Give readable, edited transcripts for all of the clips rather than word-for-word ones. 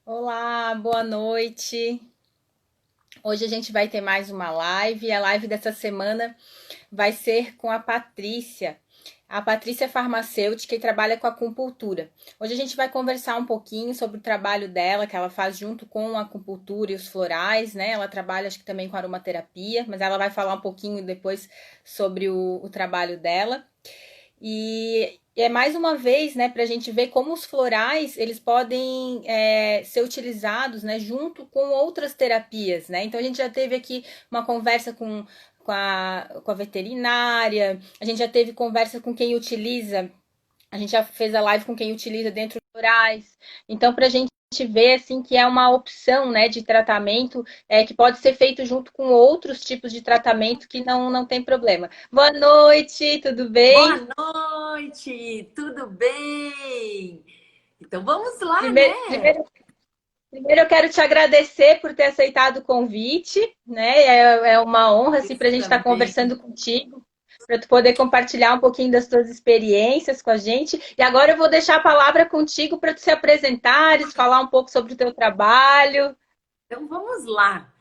Olá, boa noite. Hoje a gente vai ter mais uma live. A live dessa semana vai ser com a Patrícia. A Patrícia é farmacêutica e trabalha com acupuntura. Hoje a gente vai conversar um pouquinho sobre o trabalho dela, que ela faz junto com a acupuntura e os florais, né? Ela trabalha, acho que também com aromaterapia, mas ela vai falar um pouquinho depois sobre o trabalho dela. E é mais uma vez, né, para a gente ver como os florais eles podem ser utilizados, né, junto com outras terapias, né? Então a gente já teve aqui uma conversa com a veterinária, a gente já teve conversa com quem utiliza, a gente já fez a live com quem utiliza dentro dos florais. Então, para a gente ver assim que é uma opção, né, de tratamento que pode ser feito junto com outros tipos de tratamento que não tem problema. Boa noite, tudo Boa bem? noite, tudo bem? Então vamos lá, Primeiro, né? primeiro, primeiro eu quero te agradecer por ter aceitado o convite, né? É uma honra assim, para a Isso gente estar também. conversando contigo, para tu poder compartilhar um pouquinho das tuas experiências com a gente. E agora eu vou deixar a palavra contigo para tu se apresentares, falar um pouco sobre o teu trabalho. Então vamos lá.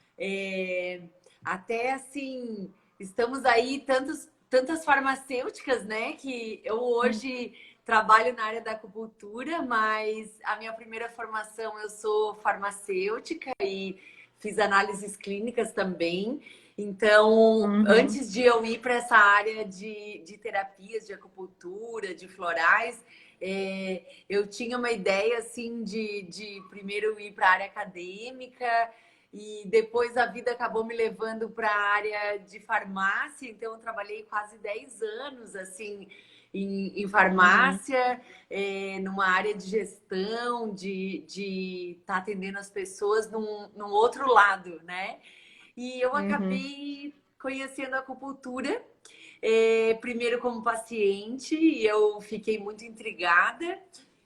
Até assim, estamos aí tantas farmacêuticas, né? Que eu hoje trabalho na área da acupuntura, mas a minha primeira formação eu sou farmacêutica e fiz análises clínicas também. Então, Uhum, antes de eu ir para essa área de terapias, de acupuntura, de florais, eu tinha uma ideia assim de primeiro ir para a área acadêmica e depois a vida acabou me levando para a área de farmácia, então eu trabalhei quase 10 anos assim em uhum, farmácia, numa área de gestão, de estar atendendo as pessoas num outro lado, né? E eu uhum, acabei conhecendo a acupuntura, primeiro como paciente, e eu fiquei muito intrigada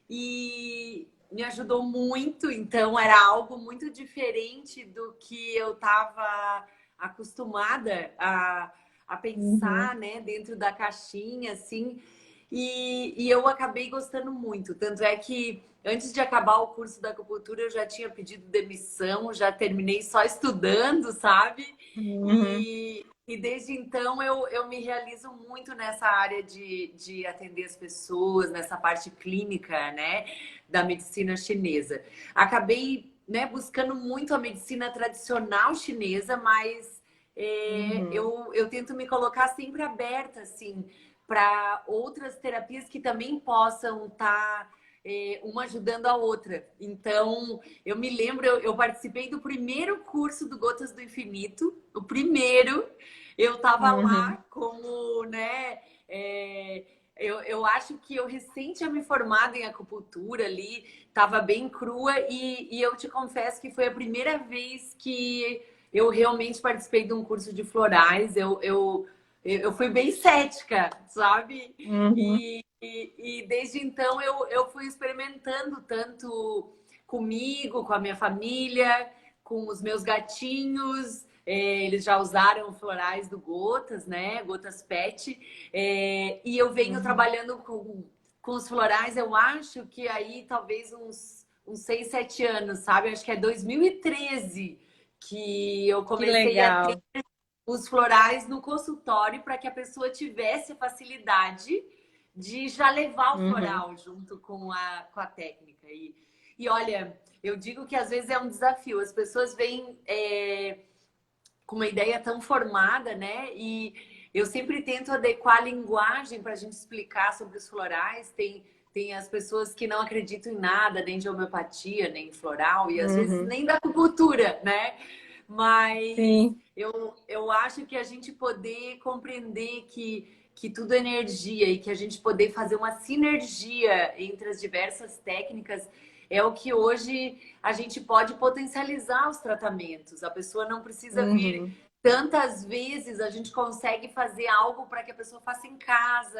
e me ajudou muito. Então, era algo muito diferente do que eu estava acostumada a uhum. pensar, né, dentro da caixinha, assim. E eu acabei gostando muito. Tanto é que antes de acabar o curso da acupuntura, eu já tinha pedido demissão, já terminei só estudando, sabe? Uhum. E desde então eu me realizo muito nessa área de atender as pessoas, nessa parte clínica, né, da medicina chinesa. Acabei, né, buscando muito a medicina tradicional chinesa, mas Uhum. eu tento me colocar sempre aberta, assim, para outras terapias que também possam estar uma ajudando a outra. Então, eu me lembro, eu participei do primeiro curso do Gotas do Infinito, o primeiro. Eu estava Uhum. lá como, né? Eu acho que eu recém tinha me formado em acupuntura ali, estava bem crua, e eu te confesso que foi a primeira vez que eu realmente participei de um curso de florais. Eu fui bem cética, sabe? Uhum. E desde então eu fui experimentando tanto comigo, com a minha família, com os meus gatinhos. Eles já usaram florais do Gotas, né? Gotas Pet. E eu venho Uhum. trabalhando com os florais, eu acho que aí talvez uns 6, 7 anos, sabe? Acho que é 2013 que eu Que comecei a ter legal. os florais no consultório para que a pessoa tivesse a facilidade de já levar o Uhum. floral junto com a técnica. E olha, eu digo que às vezes é um desafio. As pessoas vêm com uma ideia tão formada, né? E eu sempre tento adequar a linguagem para a gente explicar sobre os florais. Tem as pessoas que não acreditam em nada, nem de homeopatia, nem em floral, e às vezes Uhum. nem da acupuntura, né? Mas Sim. eu acho que a gente poder compreender que tudo é energia e que a gente poder fazer uma sinergia entre as diversas técnicas é o que hoje a gente pode potencializar os tratamentos. A pessoa não precisa vir Uhum. tantas vezes, a gente consegue fazer algo para que a pessoa faça em casa.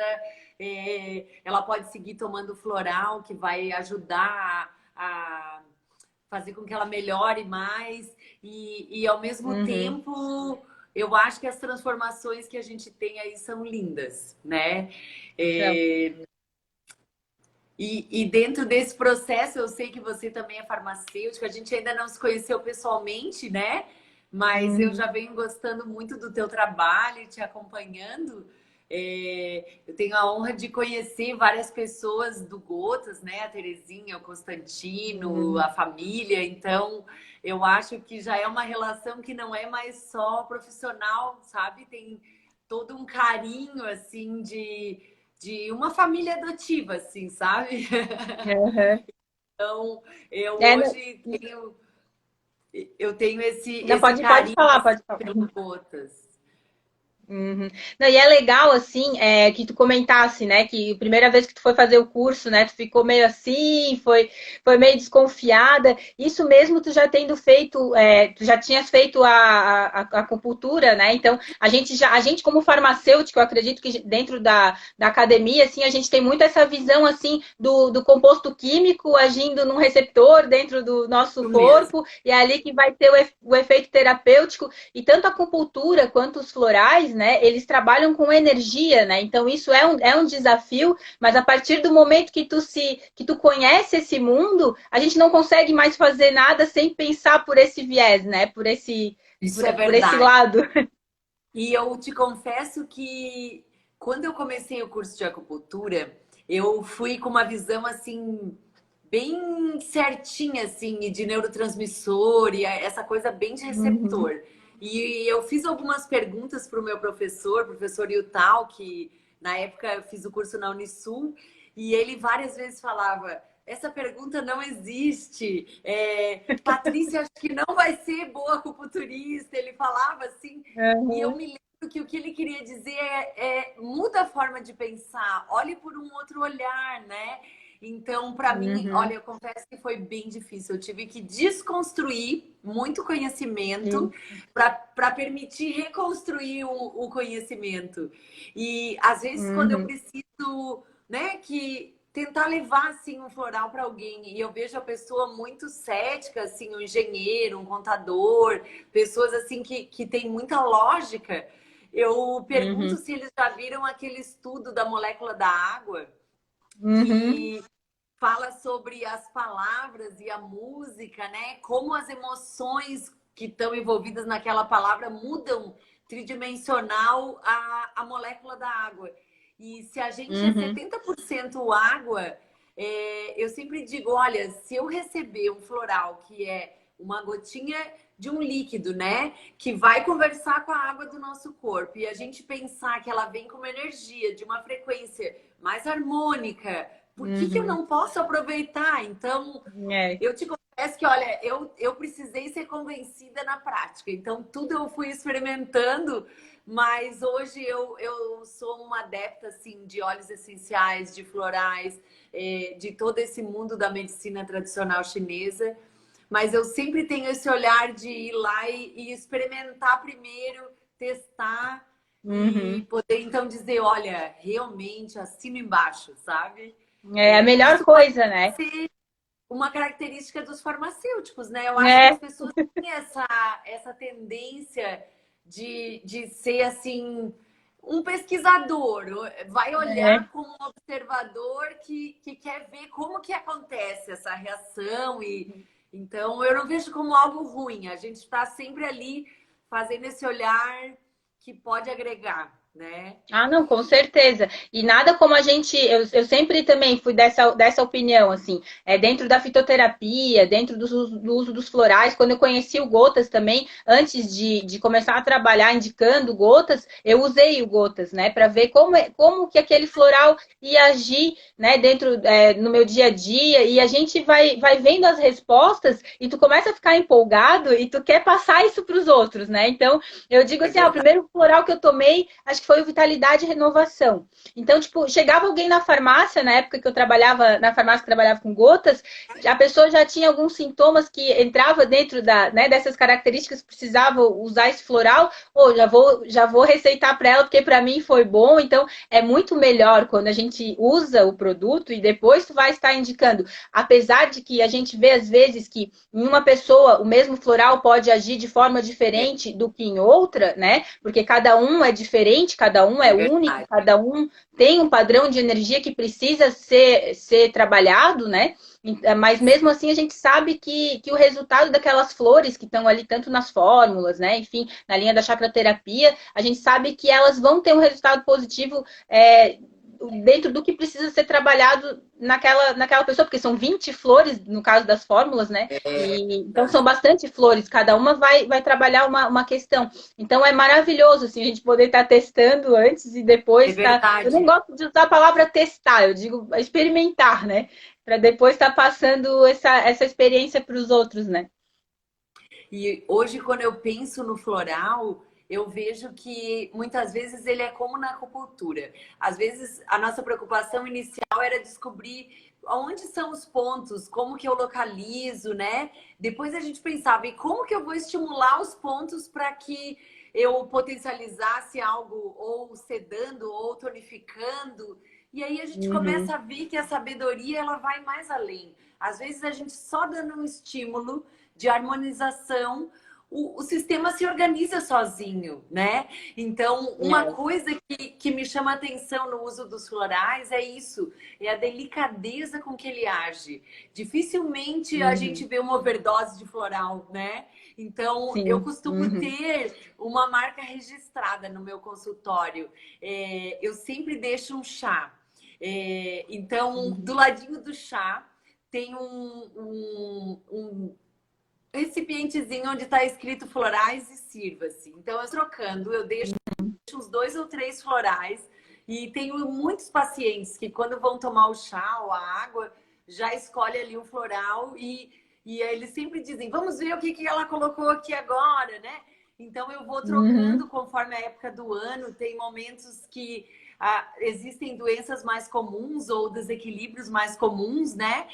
Ela pode seguir tomando floral, que vai ajudar a fazer com que ela melhore mais. E ao mesmo Uhum. tempo, eu acho que as transformações que a gente tem aí são lindas, né? Então, É, E dentro desse processo, eu sei que você também é farmacêutica, a gente ainda não se conheceu pessoalmente, né? Mas eu Uhum. já venho gostando muito do teu trabalho e te acompanhando. Eu tenho a honra de conhecer várias pessoas do Gotas, né? A Terezinha, o Constantino, Uhum. a família. Então, eu acho que já é uma relação que não é mais só profissional, sabe? Tem todo um carinho, assim, de uma família adotiva, assim, sabe? Uhum. Então, eu É, hoje eu tenho não, esse pode carinho falar, assim, pode falar. pelo Gotas. Uhum. Não, e é legal, assim, que tu comentasse, né, que a primeira vez que tu foi fazer o curso, né, tu ficou meio assim, foi meio desconfiada. Isso mesmo tu já tendo feito, tu já tinhas feito a acupuntura, né, então a gente como farmacêutico, eu acredito que dentro da academia, assim, a gente tem muito essa visão, assim, do composto químico agindo num receptor dentro do nosso Isso mesmo. corpo, e é ali que vai ter o efeito terapêutico. E tanto a acupuntura quanto os florais, né, eles trabalham com energia, né? Então isso é um desafio, mas a partir do momento que tu conhece esse mundo, a gente não consegue mais fazer nada sem pensar por esse viés, né? Isso é Por esse verdade. lado. E eu te confesso que quando eu comecei o curso de acupuntura, eu fui com uma visão assim bem certinha assim de neurotransmissor e essa coisa bem de Uhum, receptor. E eu fiz algumas perguntas para o meu professor, professor Yutal, que na época eu fiz o curso na Unisul, e ele várias vezes falava: essa pergunta não existe. Patrícia, acho que não vai ser boa acupunturista. Ele falava assim, e eu uhum, me lembro que o que ele queria dizer muda a forma de pensar, olhe por um outro olhar, né? Então, para mim, olha, uhum. eu confesso que foi bem difícil. Eu tive que desconstruir muito conhecimento Isso. para permitir reconstruir o conhecimento. E às vezes, quando eu Uhum, preciso, né, que tentar levar assim um floral para alguém e eu vejo a pessoa muito cética, assim, um engenheiro, um contador, pessoas assim que têm muita lógica. Eu pergunto uhum, se eles já viram aquele estudo da molécula da água uhum, que fala sobre as palavras e a música, né? Como as emoções que estão envolvidas naquela palavra mudam tridimensional a molécula da água. E se a gente é uhum, 70% água, eu sempre digo, olha, se eu receber um floral que é uma gotinha de um líquido, né? Que vai conversar com a água do nosso corpo e a gente pensar que ela vem com uma energia de uma frequência mais harmônica, por que eu uhum. não posso aproveitar? Então, É. eu te confesso que, olha, eu precisei ser convencida na prática. Então, tudo eu fui experimentando, mas hoje eu sou uma adepta, assim, de óleos essenciais, de florais, de todo esse mundo da medicina tradicional chinesa. Mas eu sempre tenho esse olhar de ir lá e experimentar primeiro, testar e Uhum. poder então dizer, olha, realmente assino embaixo, sabe? É a melhor Isso parece coisa, né? ser uma característica dos farmacêuticos, né? Eu acho que as É, pessoas têm essa tendência de ser assim um pesquisador, vai é. olhar como um observador que quer ver como que acontece essa reação e então eu não vejo como algo ruim. A gente está sempre ali fazendo esse olhar que pode agregar, né? Ah, não, com certeza. E nada como a gente. Eu sempre também fui dessa opinião, assim. Dentro da fitoterapia, dentro do uso dos florais. Quando eu conheci o Gotas também, antes de começar a trabalhar indicando Gotas, eu usei o Gotas, né, para ver como que aquele floral ia agir, né, no meu dia a dia. E a gente vai vendo as respostas e tu começa a ficar empolgado e tu quer passar isso para os outros, né? Então, eu digo É assim, o verdade. primeiro floral que eu tomei, acho que foi o Vitalidade e Renovação. Então, tipo, chegava alguém na farmácia, na época que eu trabalhava, na farmácia que trabalhava com gotas, a pessoa já tinha alguns sintomas que entrava dentro dessas características, precisava usar esse floral, ou já vou receitar para ela, porque para mim foi bom. Então, é muito melhor quando a gente usa o produto e depois tu vai estar indicando. Apesar de que a gente vê às vezes que em uma pessoa o mesmo floral pode agir de forma diferente do que em outra, né? Porque cada um é diferente, diferente, cada um é É único, verdade. cada um tem um padrão de energia que precisa ser trabalhado, né? Mas mesmo assim a gente sabe que o resultado daquelas flores que estão ali, tanto nas fórmulas, né? Enfim, na linha da chacroterapia, a gente sabe que elas vão ter um resultado positivo dentro do que precisa ser trabalhado naquela pessoa, porque são 20 flores, no caso das fórmulas, né? Então são bastante flores, cada uma vai trabalhar uma questão. Então é maravilhoso assim, a gente poder estar testando antes e É depois tá. Eu nem verdade. gosto de usar a palavra testar, eu digo experimentar, né? Para depois estar passando essa experiência para os outros, né? E hoje, quando eu penso no floral, eu vejo que muitas vezes ele é como na acupuntura. Às vezes, a nossa preocupação inicial era descobrir onde são os pontos, como que eu localizo, né? Depois a gente pensava, e como que eu vou estimular os pontos para que eu potencializasse algo, ou sedando, ou tonificando. E aí a gente Uhum, começa a ver que a sabedoria ela vai mais além. Às vezes a gente só dando um estímulo de harmonização, o sistema se organiza sozinho, né? Então, uma é. coisa que me chama atenção no uso dos florais é isso, é a delicadeza com que ele age. Dificilmente a gente Uhum, vê uma overdose de floral, né? Então, eu sim. costumo Uhum, ter uma marca registrada no meu consultório. Eu sempre deixo um chá. Então, do uhum, ladinho do chá, tem um recipientezinho onde está escrito florais e sirva-se. Então, eu trocando, eu deixo uns 2 ou 3 florais e tenho muitos pacientes que quando vão tomar o chá ou a água, já escolhe ali um floral e eles sempre dizem, vamos ver o que ela colocou aqui agora, né? Então, eu vou trocando uhum, conforme a época do ano. Tem momentos que existem doenças mais comuns ou desequilíbrios mais comuns, né?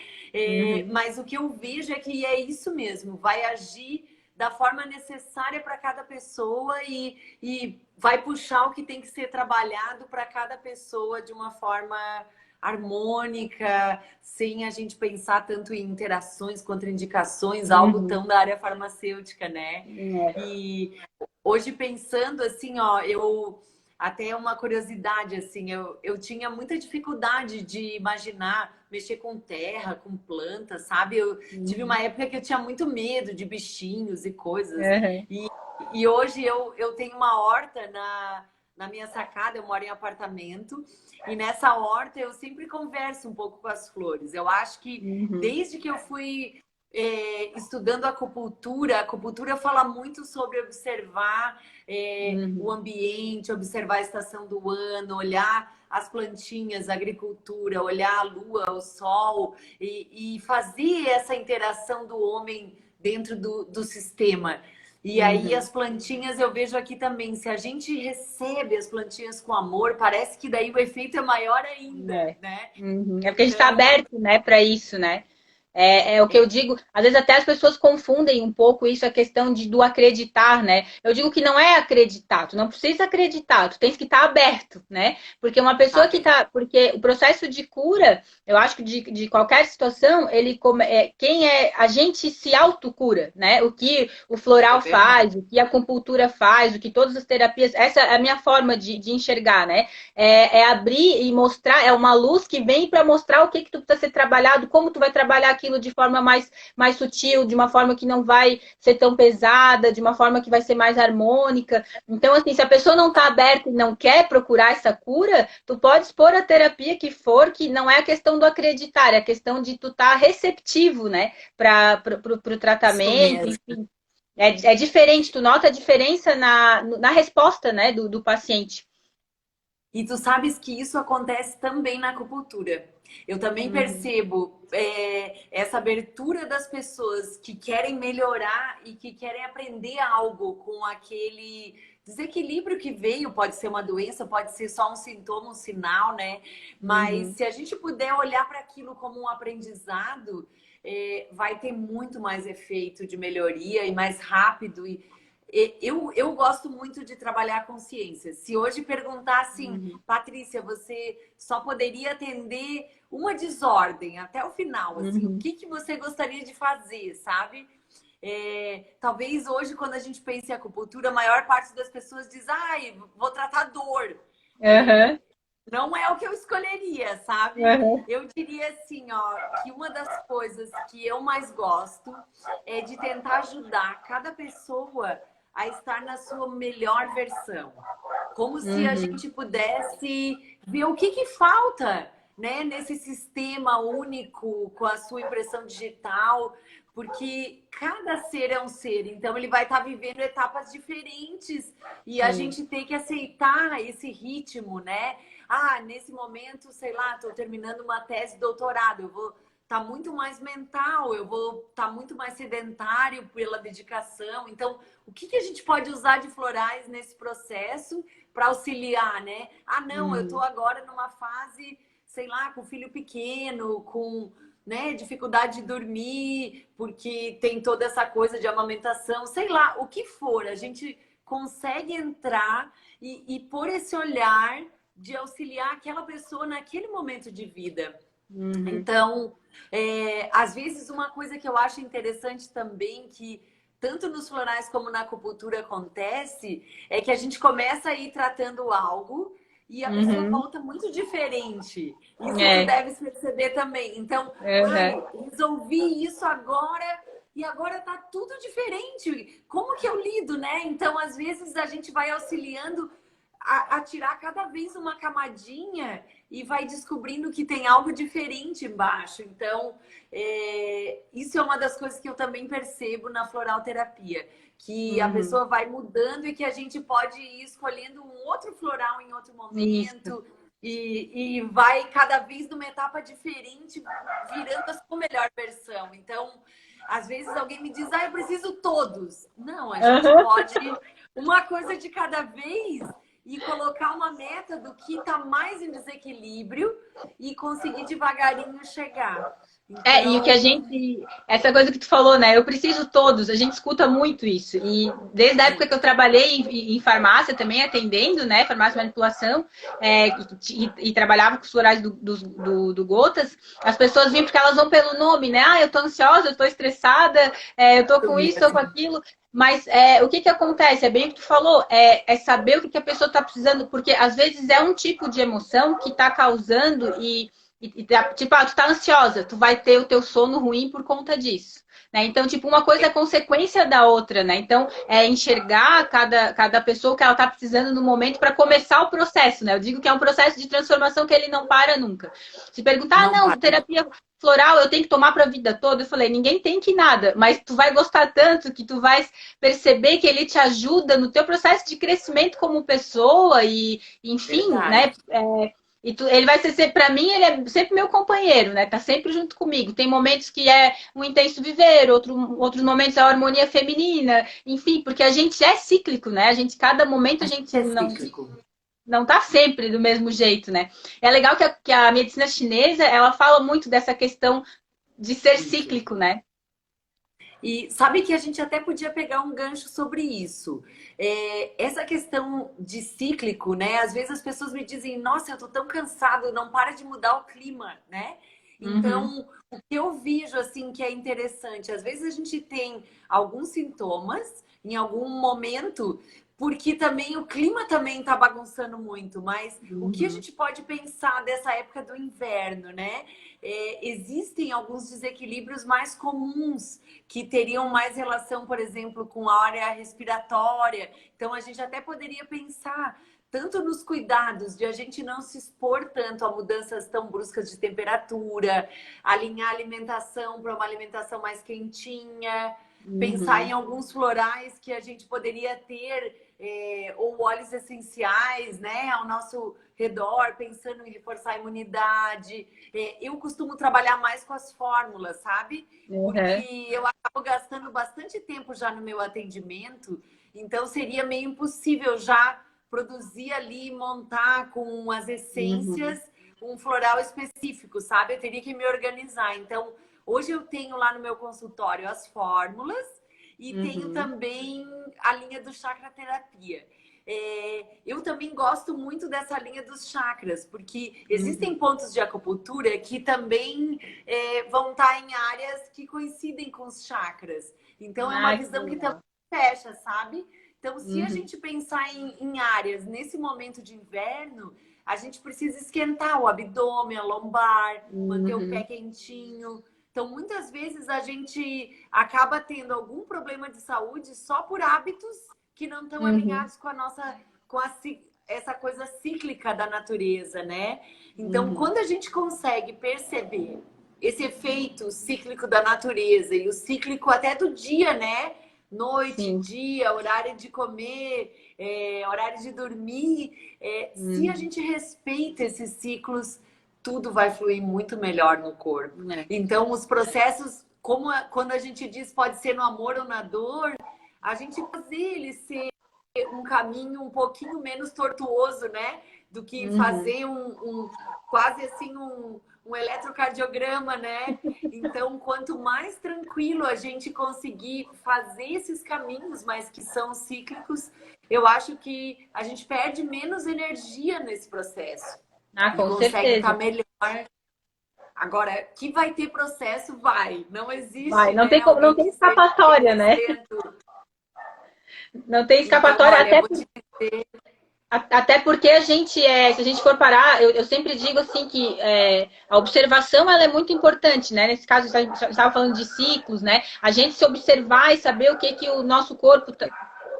uhum. Mas o que eu vejo é que é isso mesmo, vai agir da forma necessária para cada pessoa e vai puxar o que tem que ser trabalhado para cada pessoa de uma forma harmônica, sem a gente pensar tanto em interações, contraindicações, algo Uhum. tão da área farmacêutica, né? É. E hoje pensando assim, ó, eu até uma curiosidade assim, eu tinha muita dificuldade de imaginar mexer com terra, com planta, sabe? Eu tive Uhum. uma época que eu tinha muito medo de bichinhos e coisas. Uhum. E, e hoje eu tenho uma horta na minha sacada, eu moro em apartamento, e nessa horta eu sempre converso um pouco com as flores. Eu acho que Uhum. desde que eu fui estudando a acupuntura fala muito sobre observar o Uhum. ambiente, observar a estação do ano, olhar as plantinhas, a agricultura, olhar a lua, o sol e fazer essa interação do homem dentro do sistema. E aí Uhum. as plantinhas eu vejo aqui também, se a gente recebe as plantinhas com amor, parece que daí o efeito é maior ainda, É. né? Uhum. É porque a gente está Então, aberto, né, para isso, né? É o que eu digo. Às vezes até as pessoas confundem um pouco isso, a questão do acreditar, né? Eu digo que não é acreditar, tu não precisa acreditar, tu tens que estar aberto, né? Porque uma pessoa tá que bem. tá. Porque o processo de cura, eu acho que de qualquer situação, quem é. A gente se autocura, né? O que o É floral verdade. faz, o que a acupuntura faz, o que todas as terapias. Essa é a minha forma de enxergar, né? Abrir e mostrar, é uma luz que vem para mostrar o que tu precisa ser trabalhado, como tu vai trabalhar aquilo de forma mais sutil, de uma forma que não vai ser tão pesada, de uma forma que vai ser mais harmônica. Então, assim, se a pessoa não está aberta e não quer procurar essa cura, tu pode expor a terapia que for, que não é a questão do acreditar, é a questão de tu estar receptivo, né, para o Isso tratamento, mesmo. enfim. É diferente, tu nota a diferença na resposta, né, do paciente. E tu sabes que isso acontece também na acupuntura. Eu também Uhum, percebo essa abertura das pessoas que querem melhorar e que querem aprender algo com aquele desequilíbrio que veio. Pode ser uma doença, pode ser só um sintoma, um sinal, né? Mas uhum. se a gente puder olhar para aquilo como um aprendizado, vai ter muito mais efeito de melhoria e mais rápido. Eu gosto muito de trabalhar a consciência. Se hoje perguntar assim, Uhum, Patrícia, você só poderia atender uma desordem até o final, assim, o uhum, que que você gostaria de fazer, sabe? Talvez hoje, quando a gente pensa em acupuntura, a maior parte das pessoas diz, ai, vou tratar dor. Aham, Não é o que eu escolheria, sabe? aham. Eu diria assim, ó, que uma das coisas que eu mais gosto é de tentar ajudar cada pessoa a estar na sua melhor versão. Como se a Uhum. gente pudesse ver o que falta, né, nesse sistema único com a sua impressão digital, porque cada ser é um ser, então ele vai estar vivendo etapas diferentes e a Sim. gente tem que aceitar esse ritmo, né? Ah, nesse momento, sei lá, estou terminando uma tese de doutorado, eu vou estar muito mais mental, eu vou estar muito mais sedentário pela dedicação. Então, o que a gente pode usar de florais nesse processo para auxiliar, né? Ah, não, eu estou Uhum. agora numa fase, sei lá, com filho pequeno, com, né, dificuldade de dormir, porque tem toda essa coisa de amamentação, sei lá, o que for, a gente consegue entrar e pôr esse olhar de auxiliar aquela pessoa naquele momento de vida. Uhum. Então, às vezes, uma coisa que eu acho interessante também, que tanto nos florais como na acupuntura acontece, é que a gente começa a ir tratando algo e a pessoa Uhum. volta muito diferente. Isso tu É. deves perceber também. Então, Aham. ai, resolvi isso agora e agora tá tudo diferente. Como que eu lido, né? Então, às vezes, a gente vai auxiliando a tirar cada vez uma camadinha e vai descobrindo que tem algo diferente embaixo. Então, isso é uma das coisas que eu também percebo na floral terapia, que a Uhum. pessoa vai mudando e que a gente pode ir escolhendo um outro floral em outro Isso. momento e vai cada vez numa etapa diferente, virando a sua melhor versão. Então, às vezes alguém me diz, ah, eu preciso todos. Não, a gente Aham. pode uma coisa de cada vez e colocar uma meta do que está mais em desequilíbrio e conseguir devagarinho chegar. É, e o que a Então, gente. Essa coisa que tu falou, né? Eu preciso todos, a gente escuta muito isso. E desde a época que eu trabalhei em farmácia também, atendendo, né? Farmácia e manipulação, e trabalhava com os florais do Gotas, as pessoas vinham porque elas vão pelo nome, né? Ah, eu tô ansiosa, eu tô estressada, eu tô com isso, tô com aquilo. Mas o que acontece? É bem o que tu falou, é saber o que a pessoa está precisando, porque às vezes é um tipo de emoção que está causando tipo, tu tá ansiosa, tu vai ter o teu sono ruim por conta disso. Né? Então, tipo, uma coisa é consequência da outra, né? Então, é enxergar cada pessoa o que ela tá precisando no momento para começar o processo, né? Eu digo que é um processo de transformação que ele não para nunca. Se perguntar, ah, não não, para. terapia floral eu tenho que tomar para a vida toda, eu falei, ninguém tem que nada, mas tu vai gostar tanto que tu vai perceber que ele te ajuda no teu processo de crescimento como pessoa e, enfim, Verdade. né? Ele vai ser, para mim, ele é sempre meu companheiro, né? Tá sempre junto comigo. Tem momentos que é um intenso viver, outros momentos é a harmonia feminina, enfim, porque a gente é cíclico, né? A gente, cada momento, A a gente gente é não, cíclico. não tá sempre do mesmo jeito, né? É legal que a medicina chinesa, ela fala muito dessa questão de ser Isso. cíclico, né? E sabe que a gente até podia pegar um gancho sobre isso. Essa questão de cíclico, né? Às vezes as pessoas me dizem, nossa, eu tô tão cansado, não para de mudar o clima, né? Uhum, Então, o que eu vejo, assim, que é interessante, às vezes a gente tem alguns sintomas em algum momento, porque também o clima também tá bagunçando muito, mas o que a uhum, gente pode pensar dessa época do inverno, né? Existem alguns desequilíbrios mais comuns que teriam mais relação, por exemplo, com a área respiratória. Então, a gente até poderia pensar tanto nos cuidados de a gente não se expor tanto a mudanças tão bruscas de temperatura, alinhar a alimentação para uma alimentação mais quentinha, pensar em uhum, alguns florais que a gente poderia ter, ou óleos essenciais, né, ao nosso redor, pensando em reforçar a imunidade. Eu costumo trabalhar mais com as fórmulas, sabe? uhum, Porque eu acabo gastando bastante tempo já no meu atendimento, então seria meio impossível já produzir ali, montar com as uhum, essências um floral específico, sabe? Eu teria que me organizar. Então, hoje eu tenho lá no meu consultório as fórmulas e tenho uhum, também a linha do chakra terapia. Eu também gosto muito dessa linha dos chakras, porque existem uhum. pontos de acupuntura que também vão estar em áreas que coincidem com os chakras. Então, é uma Ah, que visão que também legal. fecha, sabe? Então, se a Uhum, gente pensar em áreas nesse momento de inverno, a gente precisa esquentar o abdômen, a lombar, manter o pé uhum, quentinho. Então, muitas vezes a gente acaba tendo algum problema de saúde só por hábitos que não estão uhum, alinhados com a nossa, com a, essa coisa cíclica da natureza, né? Então, uhum. quando a gente consegue perceber esse efeito cíclico da natureza e o cíclico até do dia, né? Noite, Sim. dia, horário de comer, horário de dormir. Se a Uhum. gente respeita esses ciclos, tudo vai fluir muito melhor no corpo. É. Então, os processos, como quando a gente diz pode ser no amor ou na dor, a gente fazer ele ser um caminho um pouquinho menos tortuoso, né? Do que Uhum. fazer quase assim um eletrocardiograma, né? Então, quanto mais tranquilo a gente conseguir fazer esses caminhos, mas que são cíclicos, eu acho que a gente perde menos energia nesse processo Ah, e com consegue estar certeza. melhor. Agora, que vai ter processo, vai. Não Vai, existe, não né, tem como, não alguém tem que seja escapatória, né? 100%. Não tem Então, escapatória, olha, eu até, vou te dizer, até porque a gente se a gente for parar, eu sempre digo assim que a observação ela é muito importante, né? Nesse caso, a gente estava falando de ciclos, né? A gente se observar e saber o que, que o nosso corpo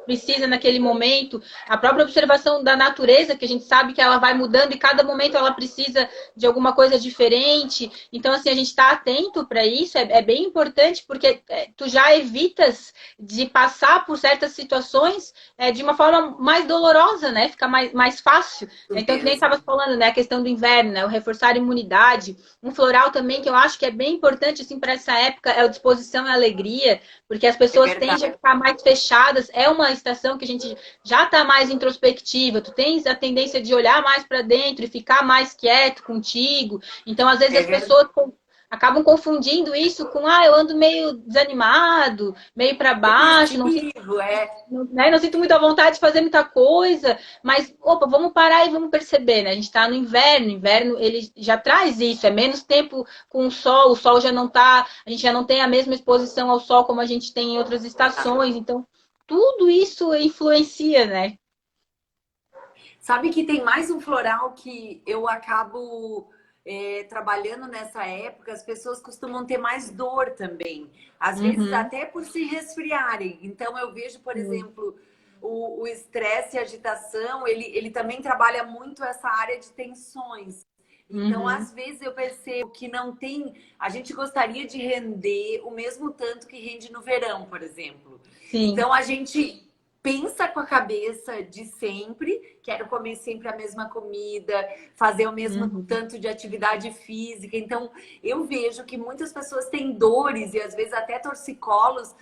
precisa naquele momento, a própria observação da natureza, que a gente sabe que ela vai mudando e cada momento ela precisa de alguma coisa diferente. Então, assim, a gente está atento para isso é bem importante, porque tu já evitas de passar por certas situações de uma forma mais dolorosa, né? Fica mais fácil. Então, que nem estava mesmo. falando, né? A questão do inverno, né? O reforçar a imunidade. Um floral também que eu acho que é bem importante, assim, para essa época é a disposição e a alegria, porque as É pessoas tendem a verdade. ficar mais fechadas. É uma estação que a gente já está mais introspectiva. Tu tens a tendência de olhar mais para dentro e ficar mais quieto contigo. Então, às vezes, É as verdade. pessoas acabam confundindo isso com, eu ando meio desanimado, meio para baixo, não sinto Depressivo, é. né? Não sinto muita vontade de fazer muita coisa, mas opa, vamos parar e vamos perceber, né? A gente está no inverno, inverno ele já traz isso, é menos tempo com o sol já não tá, a gente já não tem a mesma exposição ao sol como a gente tem em outras estações, então tudo isso influencia, né? Sabe que tem mais um floral que eu acabo trabalhando nessa época, as pessoas costumam ter mais dor também. Às vezes Uhum, até por se resfriarem. Então eu vejo, por sim, exemplo, o estresse e a agitação, ele também trabalha muito essa área de tensões. Então, uhum, às vezes eu percebo que não tem. A gente gostaria de render o mesmo tanto que rende no verão, por exemplo. sim, Então, a gente pensa com a cabeça de sempre, quero comer sempre a mesma comida, fazer o mesmo uhum, tanto de atividade física. Então, eu vejo que muitas pessoas têm dores e às vezes até torcicolos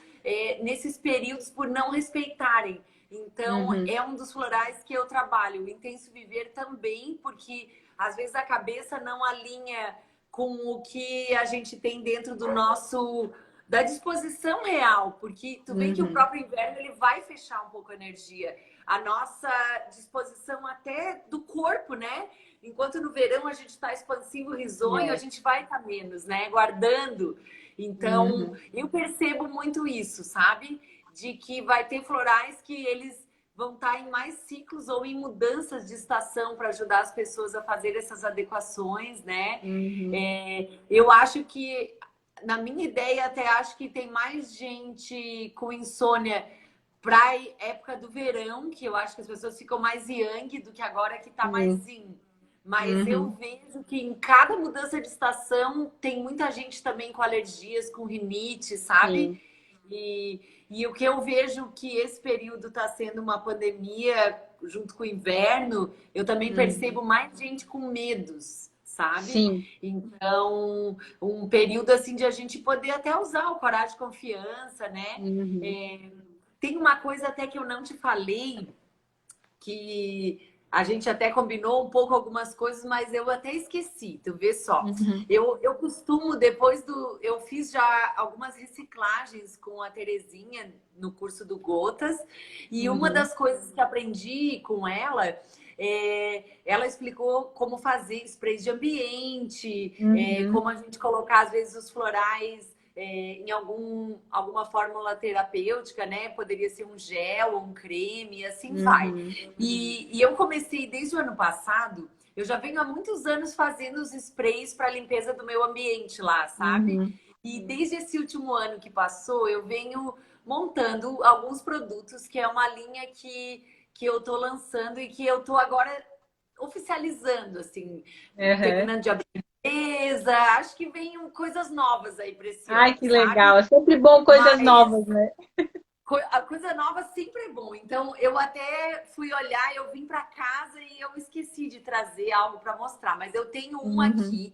nesses períodos por não respeitarem. Então, uhum, é um dos florais que eu trabalho. O intenso viver também, porque às vezes a cabeça não alinha com o que a gente tem dentro do nosso da disposição real, porque tu vê que o uhum. próprio inverno ele vai fechar um pouco a energia, a nossa disposição até do corpo, né? Enquanto no verão a gente está expansivo, risonho, a É, gente vai estar menos, né? Guardando. Então, uhum, eu percebo muito isso, sabe? De que vai ter florais que eles vão estar em mais ciclos ou em mudanças de estação para ajudar as pessoas a fazer essas adequações, né? uhum, Eu acho que na minha ideia, até acho que tem mais gente com insônia para época do verão, que eu acho que as pessoas ficam mais yang do que agora que tá mais sim, yin. Mas eu uhum, vejo que em cada mudança de estação tem muita gente também com alergias, com rinite, sabe? sim, E o que eu vejo que esse período está sendo uma pandemia junto com o inverno, eu também uhum, percebo mais gente com medos, sabe? sim, Então, um período assim de a gente poder até usar o coragem de confiança, né? uhum, É, tem uma coisa até que eu não te falei, que a gente até combinou um pouco algumas coisas, mas eu até esqueci, tu vê só. uhum, Eu costumo, depois do. Eu fiz já algumas reciclagens com a Terezinha no curso do Gotas, e uma uhum, das coisas que aprendi com ela. Ela explicou como fazer sprays de ambiente, uhum. como a gente colocar, às vezes, os florais em alguma fórmula terapêutica, né? Poderia ser um gel, um creme, e assim vai. E eu comecei desde o ano passado, eu já venho há muitos anos fazendo os sprays para limpeza do meu ambiente lá, sabe? E desde esse último ano que passou, eu venho montando alguns produtos, que é uma linha que eu tô lançando e que eu tô agora oficializando, assim, terminando de abrir empresa. Acho que vem coisas novas aí para esse Ai, ano, que sabe? legal. É sempre bom coisas Mas novas, né? a coisa nova sempre é bom. Então, eu até fui olhar, eu vim para casa e eu esqueci de trazer algo para mostrar. Mas eu tenho um Uhum, aqui.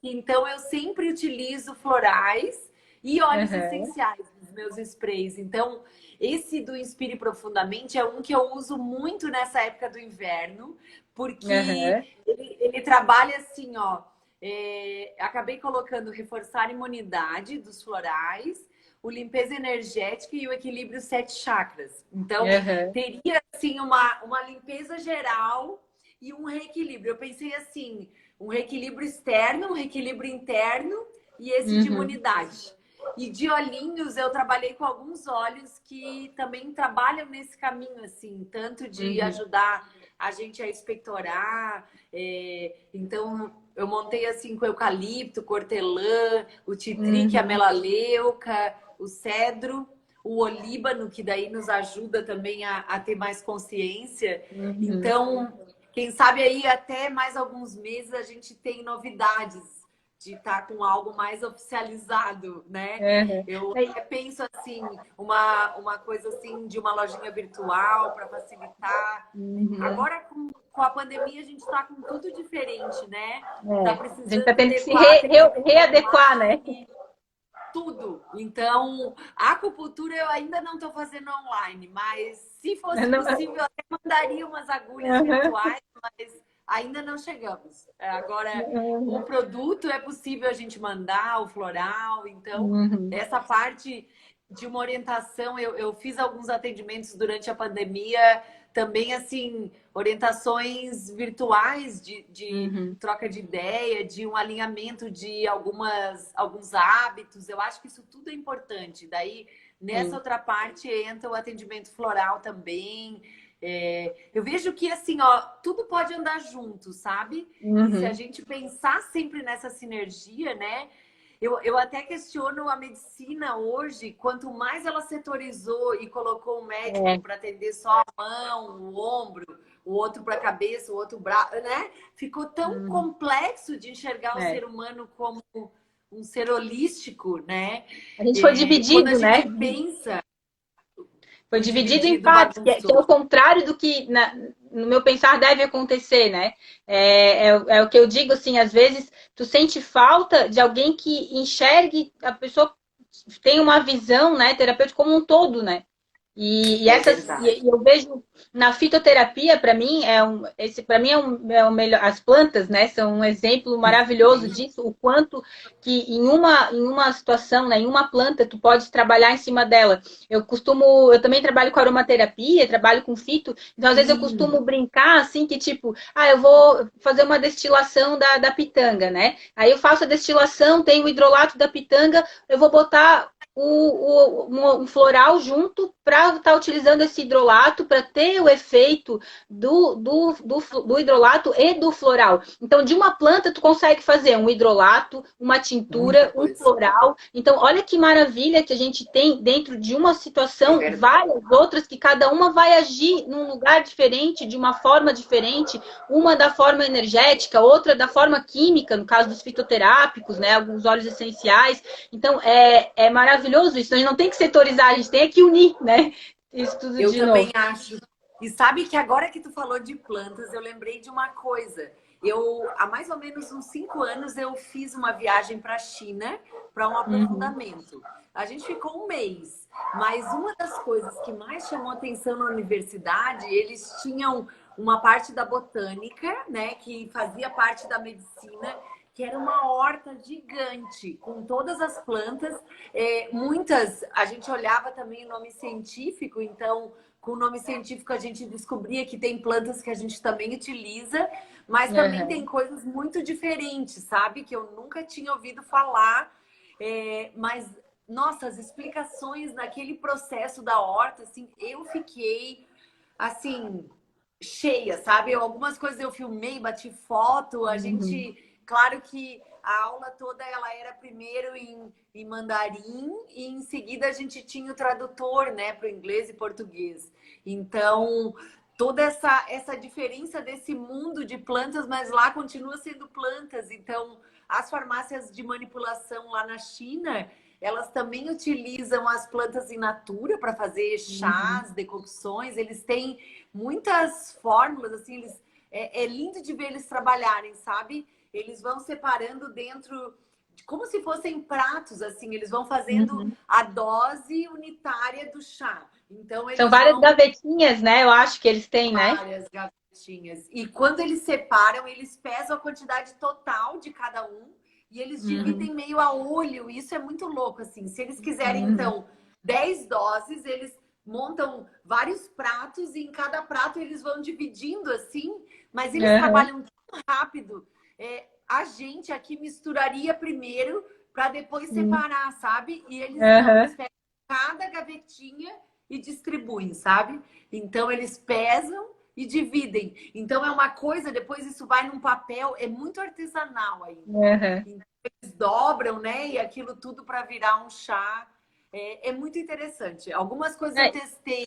Então, eu sempre utilizo florais e óleos uhum, essenciais nos meus sprays. Então, esse do Inspire Profundamente é um que eu uso muito nessa época do inverno, porque uhum, ele trabalha assim, ó. Acabei colocando reforçar a imunidade dos florais, o limpeza energética e o equilíbrio sete chakras. Então, uhum, teria assim uma limpeza geral e um reequilíbrio. Eu pensei assim, um reequilíbrio externo, um reequilíbrio interno e esse de uhum, imunidade. E de olhinhos, eu trabalhei com alguns óleos que também trabalham nesse caminho, assim, tanto de uhum, ajudar a gente a expectorar. Então, eu montei assim com eucalipto, hortelã, o titrique, a uhum, melaleuca, o cedro, o olíbano, que daí nos ajuda também a ter mais consciência. uhum, Então, quem sabe aí até mais alguns meses a gente tem novidades de estar com algo mais oficializado, né? uhum. Eu Aí, até penso assim, uma coisa assim de uma lojinha virtual para facilitar. uhum, Agora com a pandemia a gente está com tudo diferente, né? Tá a gente está precisando tendo que se adequar atendimento readequar, né? online, tudo. Então, a acupuntura eu ainda não estou fazendo online, mas se fosse Não, possível, eu até mandaria umas agulhas uhum, virtuais, mas ainda não chegamos. Agora, o uhum, produto é possível a gente mandar, o floral, então, uhum, essa parte de uma orientação, eu fiz alguns atendimentos durante a pandemia, também assim, orientações virtuais de uhum, troca de ideia, de um alinhamento de alguns hábitos. Eu acho que isso tudo é importante. Daí, nessa sim. outra parte, entra o atendimento floral também. Eu vejo que, assim, ó, tudo pode andar junto, sabe? E se a Uhum, gente pensar sempre nessa sinergia, né? Eu até questiono a medicina hoje, quanto mais ela setorizou e colocou um médico é, para atender só a mão, o ombro, o outro para a cabeça, o outro braço, né? Ficou tão uhum, complexo de enxergar o é. ser humano como um ser holístico, né? A gente foi Quando a dividido, né? gente pensa, Foi foi dividido em dividido, partes, que é bagunçou. o contrário do que, no meu pensar, deve acontecer, né? É o que eu digo, assim, às vezes tu sente falta de alguém que enxergue a pessoa, tem uma visão, né, terapêutica como um todo, né? É verdade. E eu vejo na fitoterapia, para mim, esse para mim é um melhor. As plantas, né, são um exemplo maravilhoso disso, o quanto que em uma situação, né, em uma planta, tu pode trabalhar em cima dela. Eu também trabalho com aromaterapia, trabalho com fito, então às vezes eu Sim. costumo brincar assim que tipo, eu vou fazer uma destilação da pitanga, né? Aí eu faço a destilação, tenho o hidrolato da pitanga, eu vou botar um floral junto para estar utilizando esse hidrolato para ter o efeito do hidrolato e do floral. Então, de uma planta, tu consegue fazer um hidrolato, uma Muita tintura, um coisa. floral. Então, olha que maravilha que a gente tem dentro de uma É situação, verdade. várias outras que cada uma vai agir num lugar diferente, de uma forma diferente, uma da forma energética, outra da forma química, no caso dos fitoterápicos, né? Alguns óleos essenciais. Então, é maravilhoso isso. A gente não tem que setorizar, a gente tem que unir, né? Isso tudo Eu de também novo. acho. E sabe que agora que tu falou de plantas, eu lembrei de uma coisa. Há mais ou menos uns 5 anos, eu fiz uma viagem para a China para um Uhum, aprofundamento. A gente ficou um mês, mas uma das coisas que mais chamou atenção na universidade, eles tinham uma parte da botânica, né, que fazia parte da medicina, que era uma horta gigante, com todas as plantas. Muitas, a gente olhava também o nome científico, então, com o nome científico a gente descobria que tem plantas que a gente também utiliza, mas também tem uhum, coisas muito diferentes, sabe? Que eu nunca tinha ouvido falar, mas nossa, as explicações naquele processo da horta, assim, eu fiquei, assim, cheia, sabe? Algumas coisas eu filmei, bati foto, a Uhum. gente... Claro que a aula toda ela era primeiro em mandarim e em seguida a gente tinha o tradutor, né, para o inglês e português. Então, toda essa diferença desse mundo de plantas, mas lá continua sendo plantas. Então, as farmácias de manipulação lá na China, elas também utilizam as plantas in natura para fazer Uhum. chás, decocções. Eles têm muitas fórmulas, assim, é lindo de ver eles trabalharem, sabe? Eles vão separando dentro, como se fossem pratos, assim, eles vão fazendo Uhum. a dose unitária do chá. Então, São eles várias vão gavetinhas, né? Eu acho que eles têm, né? várias gavetinhas. E quando eles separam, eles pesam a quantidade total de cada um e eles Uhum. dividem meio a olho. Isso é muito louco, assim. Se eles quiserem, Uhum. então, 10 doses, eles montam vários pratos e em cada prato eles vão dividindo assim, mas eles Uhum. trabalham tão rápido. A gente aqui misturaria primeiro para depois Sim. separar, sabe? E eles não, Uhum. eles pegam cada gavetinha e distribuem, sabe? Então eles pesam e dividem. Então é uma coisa, depois isso vai num papel, é muito artesanal ainda. Uhum. Então, eles dobram, né? E aquilo tudo para virar um chá. É muito interessante. Algumas coisas eu É, testei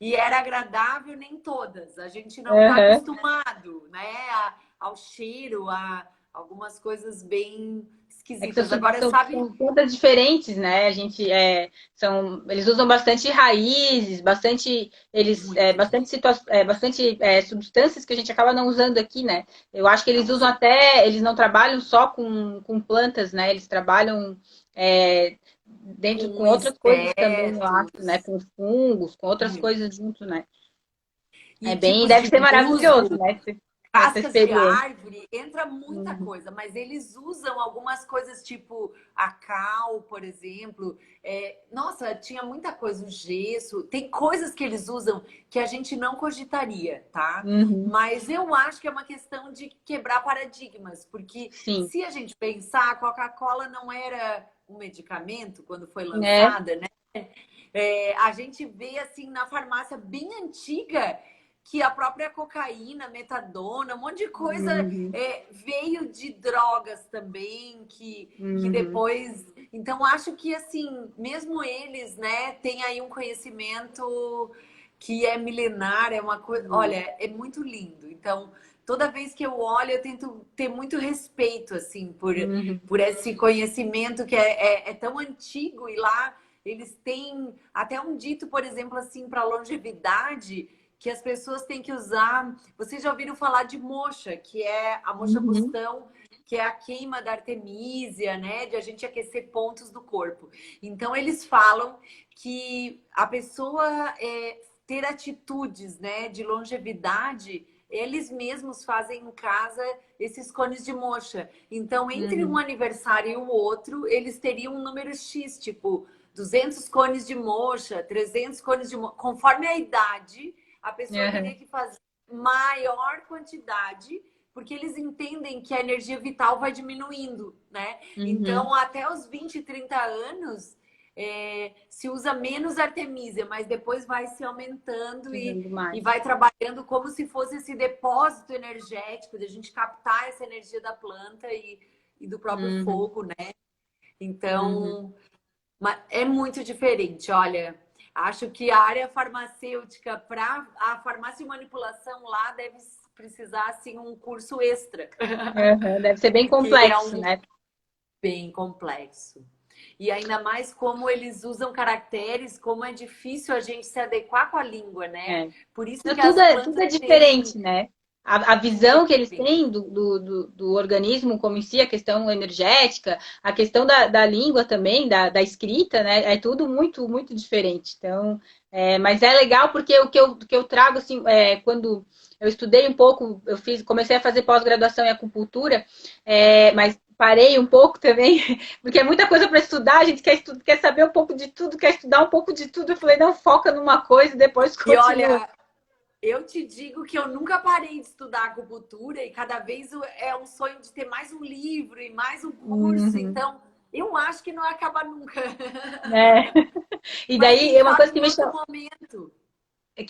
e era agradável, nem todas. A gente não está uhum. acostumado, né? Ao cheiro, a algumas coisas bem É que esquisitas. Agora, sabe? são plantas diferentes, né? Eles usam bastante raízes, Muito. bastante substâncias que a gente acaba não usando aqui, né? Eu acho que eles Não usam usa até, eles não trabalham só com plantas, né? Eles trabalham dentro com com outras coisas também, eu acho, né? insetos. Com fungos, com outras coisas junto, né? E tipos Deve de ser maravilhoso, musgo, né? Essa cascas de experiência. árvore, entra muita Uhum. coisa, mas eles usam algumas coisas tipo a cal, por exemplo. Nossa, tinha muita coisa, o gesso. Tem coisas que eles usam que a gente não cogitaria, tá? Uhum. Mas eu acho que é uma questão de quebrar paradigmas, porque Sim. se a gente pensar, a Coca-Cola não era um medicamento quando foi É. lançada, né? A gente vê assim na farmácia bem antiga que a própria cocaína, metadona, um monte de coisa Uhum. veio de drogas também, que Uhum. depois. Então, acho que assim, mesmo eles, né, têm aí um conhecimento que é milenar, é uma coisa. Olha, é muito lindo. Então, toda vez que eu olho, eu tento ter muito respeito, assim, Uhum. por esse conhecimento que é tão antigo e lá. Eles têm até um dito, por exemplo, assim, para longevidade, que as pessoas têm que usar. Vocês já ouviram falar de moxa, que é a moxa Uhum. bustão, que é a queima da artemísia, né? De a gente aquecer pontos do corpo. Então, eles falam que a pessoa ter atitudes, né, de longevidade. Eles mesmos fazem em casa esses cones de moxa. Então, entre um Uhum. aniversário e o outro, eles teriam um número X, tipo 200 cones de moxa, 300 cones de moxa. Conforme a idade, a pessoa teria Uhum. que fazer maior quantidade, porque eles entendem que a energia vital vai diminuindo, né? Uhum. Então, até os 20, 30 anos, se usa menos artemisia, mas depois vai se aumentando Usando e mais. vai trabalhando como se fosse esse depósito energético, de a gente captar essa energia da planta e do próprio Uhum. fogo, né? Uhum. Então, é muito diferente. Olha, acho que a área farmacêutica para a farmácia e manipulação lá deve precisar assim um curso extra, Uhum. Deve ser bem porque é complexo, um né? bem complexo. E ainda mais como eles usam caracteres, como é difícil a gente se adequar com a língua, né? É. Por isso Não, que as tudo é plantas têm diferente, né? A tudo é visão que eles diferente. têm do organismo como em si, a questão energética, a questão da língua também, da escrita, né? É tudo muito, muito diferente. Então, mas é legal porque o que eu trago, assim, quando eu estudei um pouco, comecei a fazer pós-graduação em acupuntura, mas parei um pouco também, porque é muita coisa para estudar, a gente quer saber um pouco de tudo, quer estudar um pouco de tudo. Eu falei, não, foca numa coisa e depois E continua. olha, eu te digo que eu nunca parei de estudar acupuntura e cada vez é um sonho de ter mais um livro e mais um curso. Uhum. Então, Eu acho que não vai acabar nunca. né? E Mas daí, quem uma coisa sabe que em me outro chamou momento.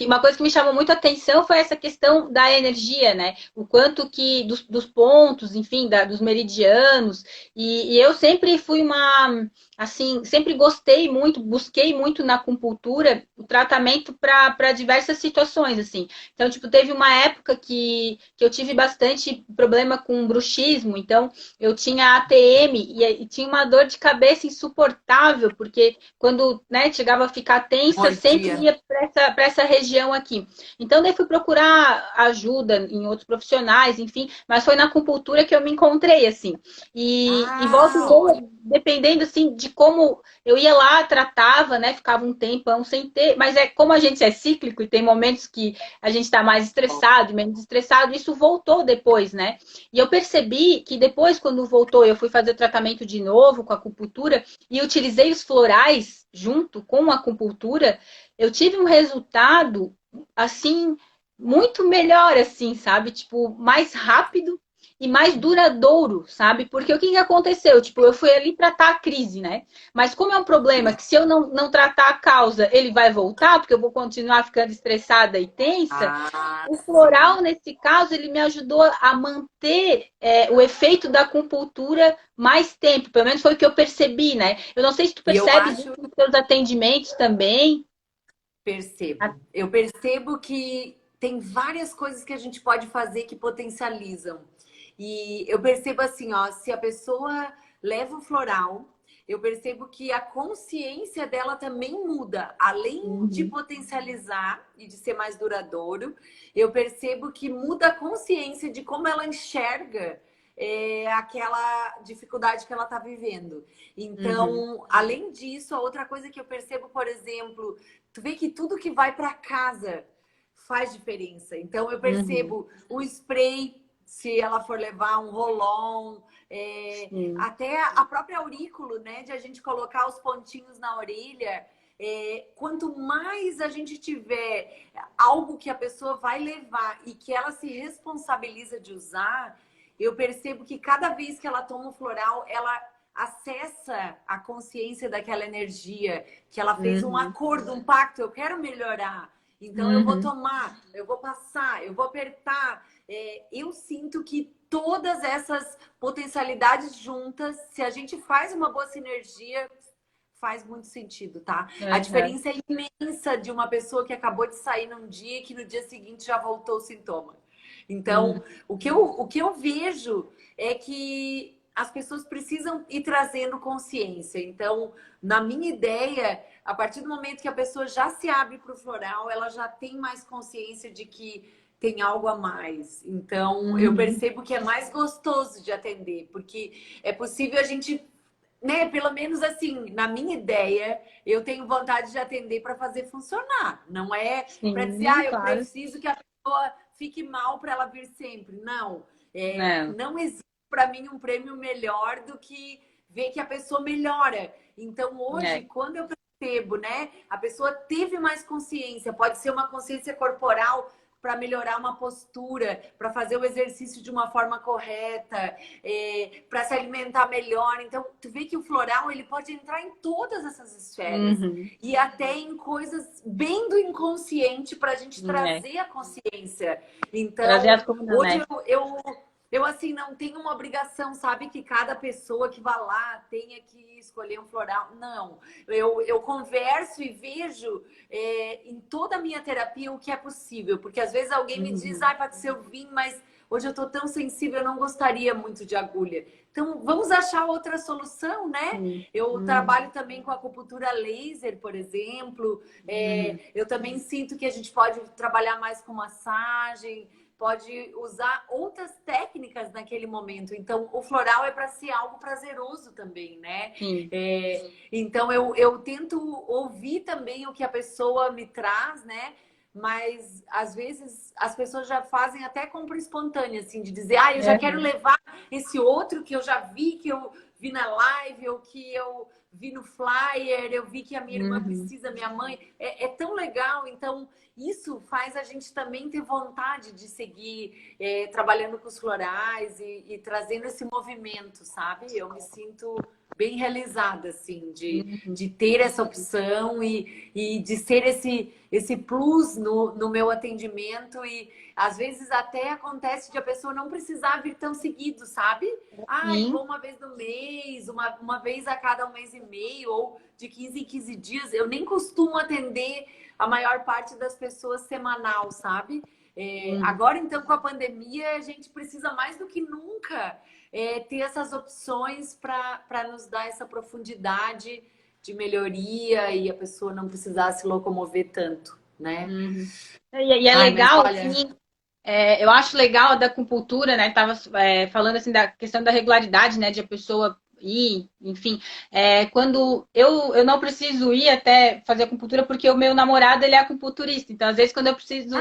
uma coisa que me chamou muito a atenção foi essa questão da energia, né? O quanto que dos pontos, enfim, dos meridianos. E eu sempre fui uma, assim, sempre gostei muito, busquei muito na acupuntura o tratamento para diversas situações, assim. Então, tipo, teve uma época que eu tive bastante problema com bruxismo, então eu tinha ATM e tinha uma dor de cabeça insuportável, porque quando, né, chegava a ficar tensa, sempre Mordia. ia para essa região aqui. Então, daí fui procurar ajuda em outros profissionais, enfim, mas foi na acupuntura que eu me encontrei, assim. E volta e Ah, olha. meia, dependendo, assim, de como eu ia lá, tratava, né, ficava um tempão sem ter, mas é como a gente é cíclico e tem momentos que a gente está mais estressado e menos estressado, isso voltou depois, né? E eu percebi que depois, quando voltou, eu fui fazer o tratamento de novo com a acupuntura, e utilizei os florais junto com a acupuntura, eu tive um resultado assim muito melhor, assim, sabe? Tipo, mais rápido e mais duradouro, sabe? Porque o que que aconteceu? Tipo, eu fui ali tratar a crise, né? Mas como é um problema que se eu não tratar a causa, ele vai voltar, porque eu vou continuar ficando estressada e tensa, Ah, o sim. floral, nesse caso, ele me ajudou a manter o efeito da acupuntura mais tempo. Pelo menos foi o que eu percebi, né? Eu não sei se tu E eu percebes isso acho, nos teus atendimentos também. percebo. Eu percebo que tem várias coisas que a gente pode fazer que potencializam. E eu percebo assim, ó, se a pessoa leva o floral, eu percebo que a consciência dela também muda. Além de Uhum, potencializar e de ser mais duradouro, eu percebo que muda a consciência de como ela enxerga aquela dificuldade que ela está vivendo. uhum, Então, além disso, a outra coisa que eu percebo, por exemplo, tu vê que tudo que vai para casa faz diferença. Então, eu uhum, percebo o spray, se ela for levar um roll-on, sim. até a própria aurículo, né? De a gente colocar os pontinhos na orelha. Quanto mais a gente tiver algo que a pessoa vai levar e que ela se responsabiliza de usar, eu percebo que cada vez que ela toma o floral, ela acessa a consciência daquela energia, que ela fez um Uhum, acordo, um pacto, eu quero melhorar. Então eu vou uhum, tomar, eu vou passar, eu vou apertar. Eu sinto que todas essas potencialidades juntas, se a gente faz uma boa sinergia, faz muito sentido, tá? A uhum, diferença é imensa de uma pessoa que acabou de sair num dia e que no dia seguinte já voltou o sintoma. uhum, Então, o que eu vejo é que as pessoas precisam ir trazendo consciência. Então, na minha ideia, a partir do momento que a pessoa já se abre para o floral, ela já tem mais consciência de que tem algo a mais. Então, eu uhum. percebo que é mais gostoso de atender, porque é possível a gente, né, pelo menos assim, na minha ideia, eu tenho vontade de atender para fazer funcionar. Não é para dizer, Sim, eu claro. preciso que a pessoa fique mal para ela vir sempre. Não. Não. Não existe para mim um prêmio melhor do que ver que a pessoa melhora. Então, hoje, É. quando eu percebo, né, a pessoa teve mais consciência, pode ser uma consciência corporal para melhorar uma postura, para fazer o exercício de uma forma correta, para se alimentar melhor. Então, tu vê que o floral ele pode entrar em todas essas esferas Uhum, e até em coisas bem do inconsciente para a gente é. trazer a consciência. Trazer Então, as coisas, hoje né? eu assim não tenho uma obrigação, sabe, que cada pessoa que vá lá tenha que escolher um floral. Não, eu converso e vejo em toda a minha terapia o que é possível, porque às vezes alguém me diz, Uhum, ai, pode ser eu vim, mas hoje eu estou tão sensível, eu não gostaria muito de agulha. Então, vamos achar outra solução, né? sim. Eu Uhum, trabalho também com acupuntura laser, por exemplo. uhum. Eu também sinto que a gente pode trabalhar mais com massagem, pode usar outras técnicas naquele momento. Então, o floral é para ser algo prazeroso também, né? Sim. Então, eu tento ouvir também o que a pessoa me traz, né? Mas às vezes as pessoas já fazem até compra espontânea, assim, de dizer, eu já quero Uhum, levar esse outro que eu já vi, que eu vi na live, ou que eu vi no flyer, eu vi que a minha irmã Uhum. precisa, minha mãe. É tão legal. Então, isso faz a gente também ter vontade de seguir trabalhando com os florais e trazendo esse movimento, sabe? Eu me sinto bem realizada, assim, de Uhum. ter essa opção e de ser esse plus no meu atendimento. E às vezes até acontece de a pessoa não precisar vir tão seguido, sabe? Ai, Sim. vou uma vez no mês, uma vez a cada 1 mês e meio, ou de 15 em 15 dias. Eu nem costumo atender a maior parte das pessoas semanal, sabe? Uhum. Agora, então, com a pandemia, a gente precisa mais do que nunca ter essas opções para nos dar essa profundidade de melhoria e a pessoa não precisar se locomover tanto, né? Uhum. E é Ai, mas legal, olha, assim, eu acho legal da acupuntura, né? Tava falando assim da questão da regularidade, né? De a pessoa ir, enfim. Quando eu não preciso ir até fazer acupuntura porque o meu namorado ele é acupunturista. Então, às vezes, quando eu preciso,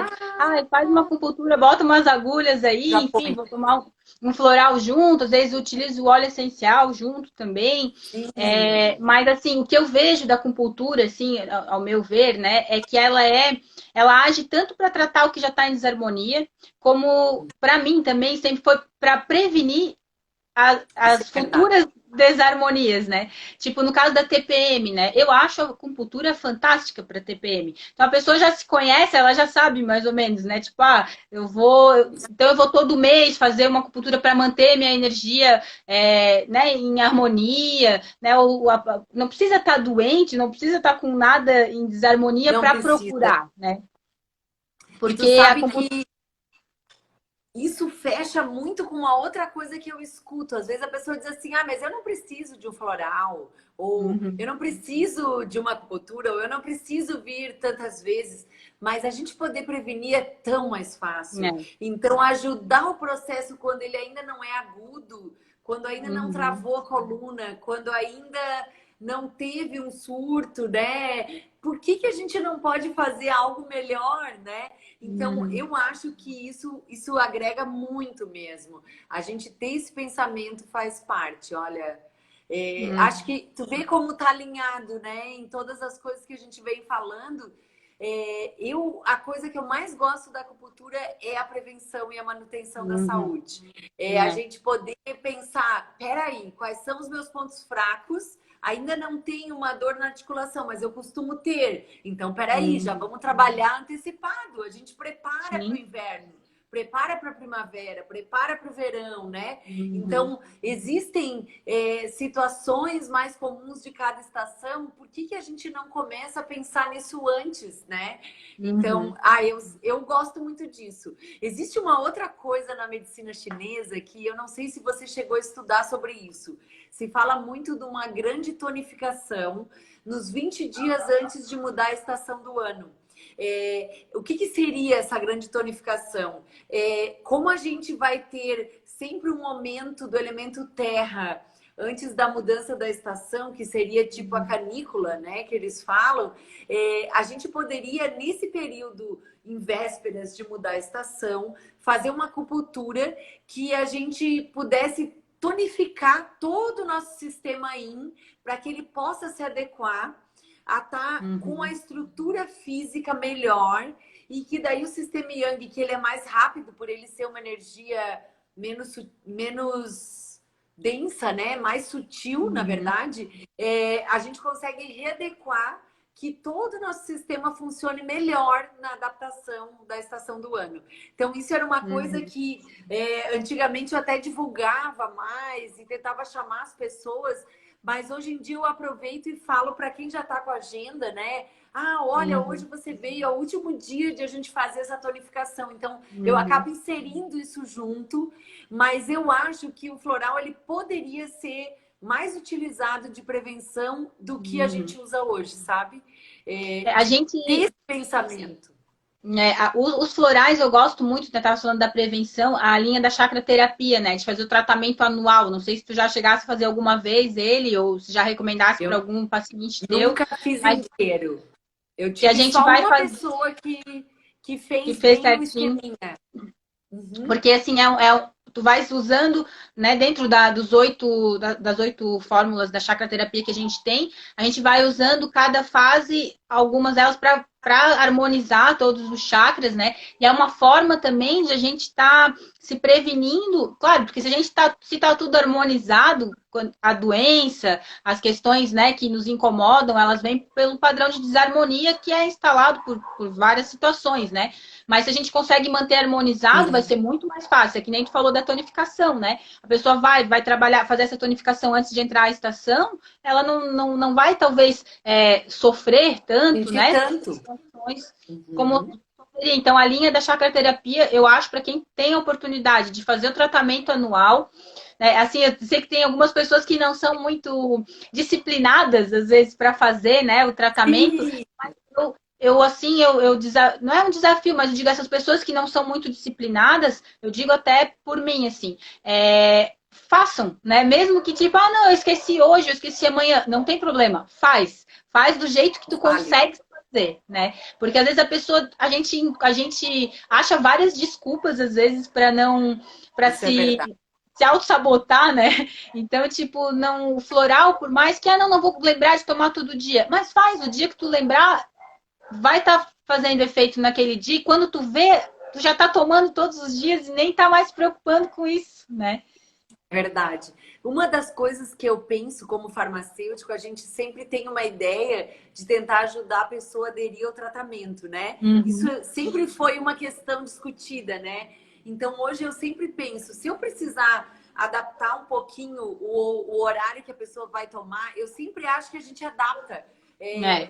faz uma acupuntura, bota umas agulhas aí, já enfim, põe. vou tomar um floral junto, às vezes eu utilizo o óleo essencial junto também. Sim, Mas assim, o que eu vejo da acupuntura, assim, ao meu ver, né, é que ela age tanto para tratar o que já está em desarmonia, como para mim também sempre foi para prevenir isso é as verdade. futuras desarmonias, né? Tipo, no caso da TPM, né? Eu acho a acupuntura fantástica para TPM. Então a pessoa já se conhece, ela já sabe mais ou menos, né? Tipo, então eu vou todo mês fazer uma acupuntura para manter minha energia, né, em harmonia, né? Não precisa estar doente, não precisa estar com nada em desarmonia Não para precisa. procurar, né? E tu Porque a sabe acupuntura. que isso fecha muito com uma outra coisa que eu escuto. Às vezes a pessoa diz assim: ah, mas eu não preciso de um floral, ou eu Uhum. não preciso de uma acupuntura, ou eu não preciso vir tantas vezes. Mas a gente poder prevenir é tão mais fácil. É. Então, ajudar o processo quando ele ainda não é agudo, quando ainda não Uhum. travou a coluna, quando ainda não teve um surto, né? Por que a gente não pode fazer algo melhor, né? Então, Uhum. eu acho que isso agrega muito mesmo. A gente ter esse pensamento faz parte. Olha, acho Uhum. que tu vê como tá alinhado, né? Em todas as coisas que a gente vem falando. A coisa que eu mais gosto da acupuntura é a prevenção e a manutenção da Uhum. saúde. A É. gente poder pensar, peraí, quais são os meus pontos fracos? Ainda não tenho uma dor na articulação, mas eu costumo ter. Então, peraí, já Uhum. vamos trabalhar antecipado. A gente prepara para o Sim. inverno, prepara para a primavera, prepara para o verão, né? Uhum. Então, existem situações mais comuns de cada estação. Por que a gente não começa a pensar nisso antes, né? Então, Uhum. eu gosto muito disso. Existe uma outra coisa na medicina chinesa que eu não sei se você chegou a estudar sobre isso. Se fala muito de uma grande tonificação nos 20 dias antes de mudar a estação do ano. O que seria essa grande tonificação? Como a gente vai ter sempre um momento do elemento terra antes da mudança da estação, que seria tipo a Uhum. canícula, né, que eles falam, a gente poderia, nesse período, em vésperas de mudar a estação, fazer uma acupuntura que a gente pudesse tonificar todo o nosso sistema IN para que ele possa se adequar a estar com a Uhum. estrutura física melhor e que daí o sistema Yang, que ele é mais rápido por ele ser uma energia menos densa, né? Mais sutil, na Uhum. verdade, a gente consegue readequar que todo o nosso sistema funcione melhor na adaptação da estação do ano. Então, isso era uma coisa Uhum. que antigamente eu até divulgava mais e tentava chamar as pessoas, mas hoje em dia eu aproveito e falo para quem já está com a agenda, né? Ah, olha, hoje Uhum. você veio, é o último dia de a gente fazer essa tonificação. Então, eu Uhum. acabo inserindo isso junto, mas eu acho que o floral ele poderia ser mais utilizado de prevenção do que a Uhum. gente usa hoje, sabe? A De gente, ter esse pensamento. né, os florais eu gosto muito, né? Tava falando da prevenção, a linha da chacroterapia, né? De fazer o tratamento anual. Não sei se tu já chegasse a fazer alguma vez ele, ou se já recomendasse para Eu algum paciente teu, nunca fiz mas inteiro. Eu que a tive gente só vai uma fazer, pessoa que que fez fez bem o certinho. esqueminha. Uhum. Porque assim, tu vais usando, né, dentro das 8 fórmulas da chakra terapia que a gente tem, a gente vai usando cada fase, algumas delas para harmonizar todos os chakras, né? E é uma forma também de a gente estar se prevenindo, claro, porque se tá tudo harmonizado, a doença, as questões, né, que nos incomodam, elas vêm pelo padrão de desarmonia que é instalado por várias situações, né? Mas se a gente consegue manter harmonizado, vai ser muito mais fácil. É que nem tu falou da tonificação, né? A pessoa vai trabalhar, fazer essa tonificação antes de entrar à estação, ela não vai, talvez, sofrer tanto, Sentir né? tanto. Como então, a linha da chakra terapia, eu acho, para quem tem a oportunidade de fazer o tratamento anual, né? Assim, eu sei que tem algumas pessoas que não são muito disciplinadas, às vezes, para fazer, né, o tratamento, Sim. mas não é um desafio, mas eu digo essas pessoas que não são muito disciplinadas, eu digo até por mim, assim, façam, né? Mesmo que tipo, não, eu esqueci hoje, eu esqueci amanhã, não tem problema, faz do jeito que tu consegue fazer, né? Porque às vezes a gente acha várias desculpas às vezes para Isso é verdade. se auto-sabotar, né? Então, tipo, não, o floral, por mais que, não vou lembrar de tomar todo dia, mas faz, o dia que tu lembrar, vai estar fazendo efeito naquele dia, e quando tu vê, tu já tá tomando todos os dias e nem tá mais se preocupando com isso, né? Verdade. Uma das coisas que eu penso como farmacêutico, a gente sempre tem uma ideia de tentar ajudar a pessoa a aderir ao tratamento, né? Isso sempre foi uma questão discutida, né? Então hoje eu sempre penso, se eu precisar adaptar um pouquinho o horário que a pessoa vai tomar, eu sempre acho que a gente adapta.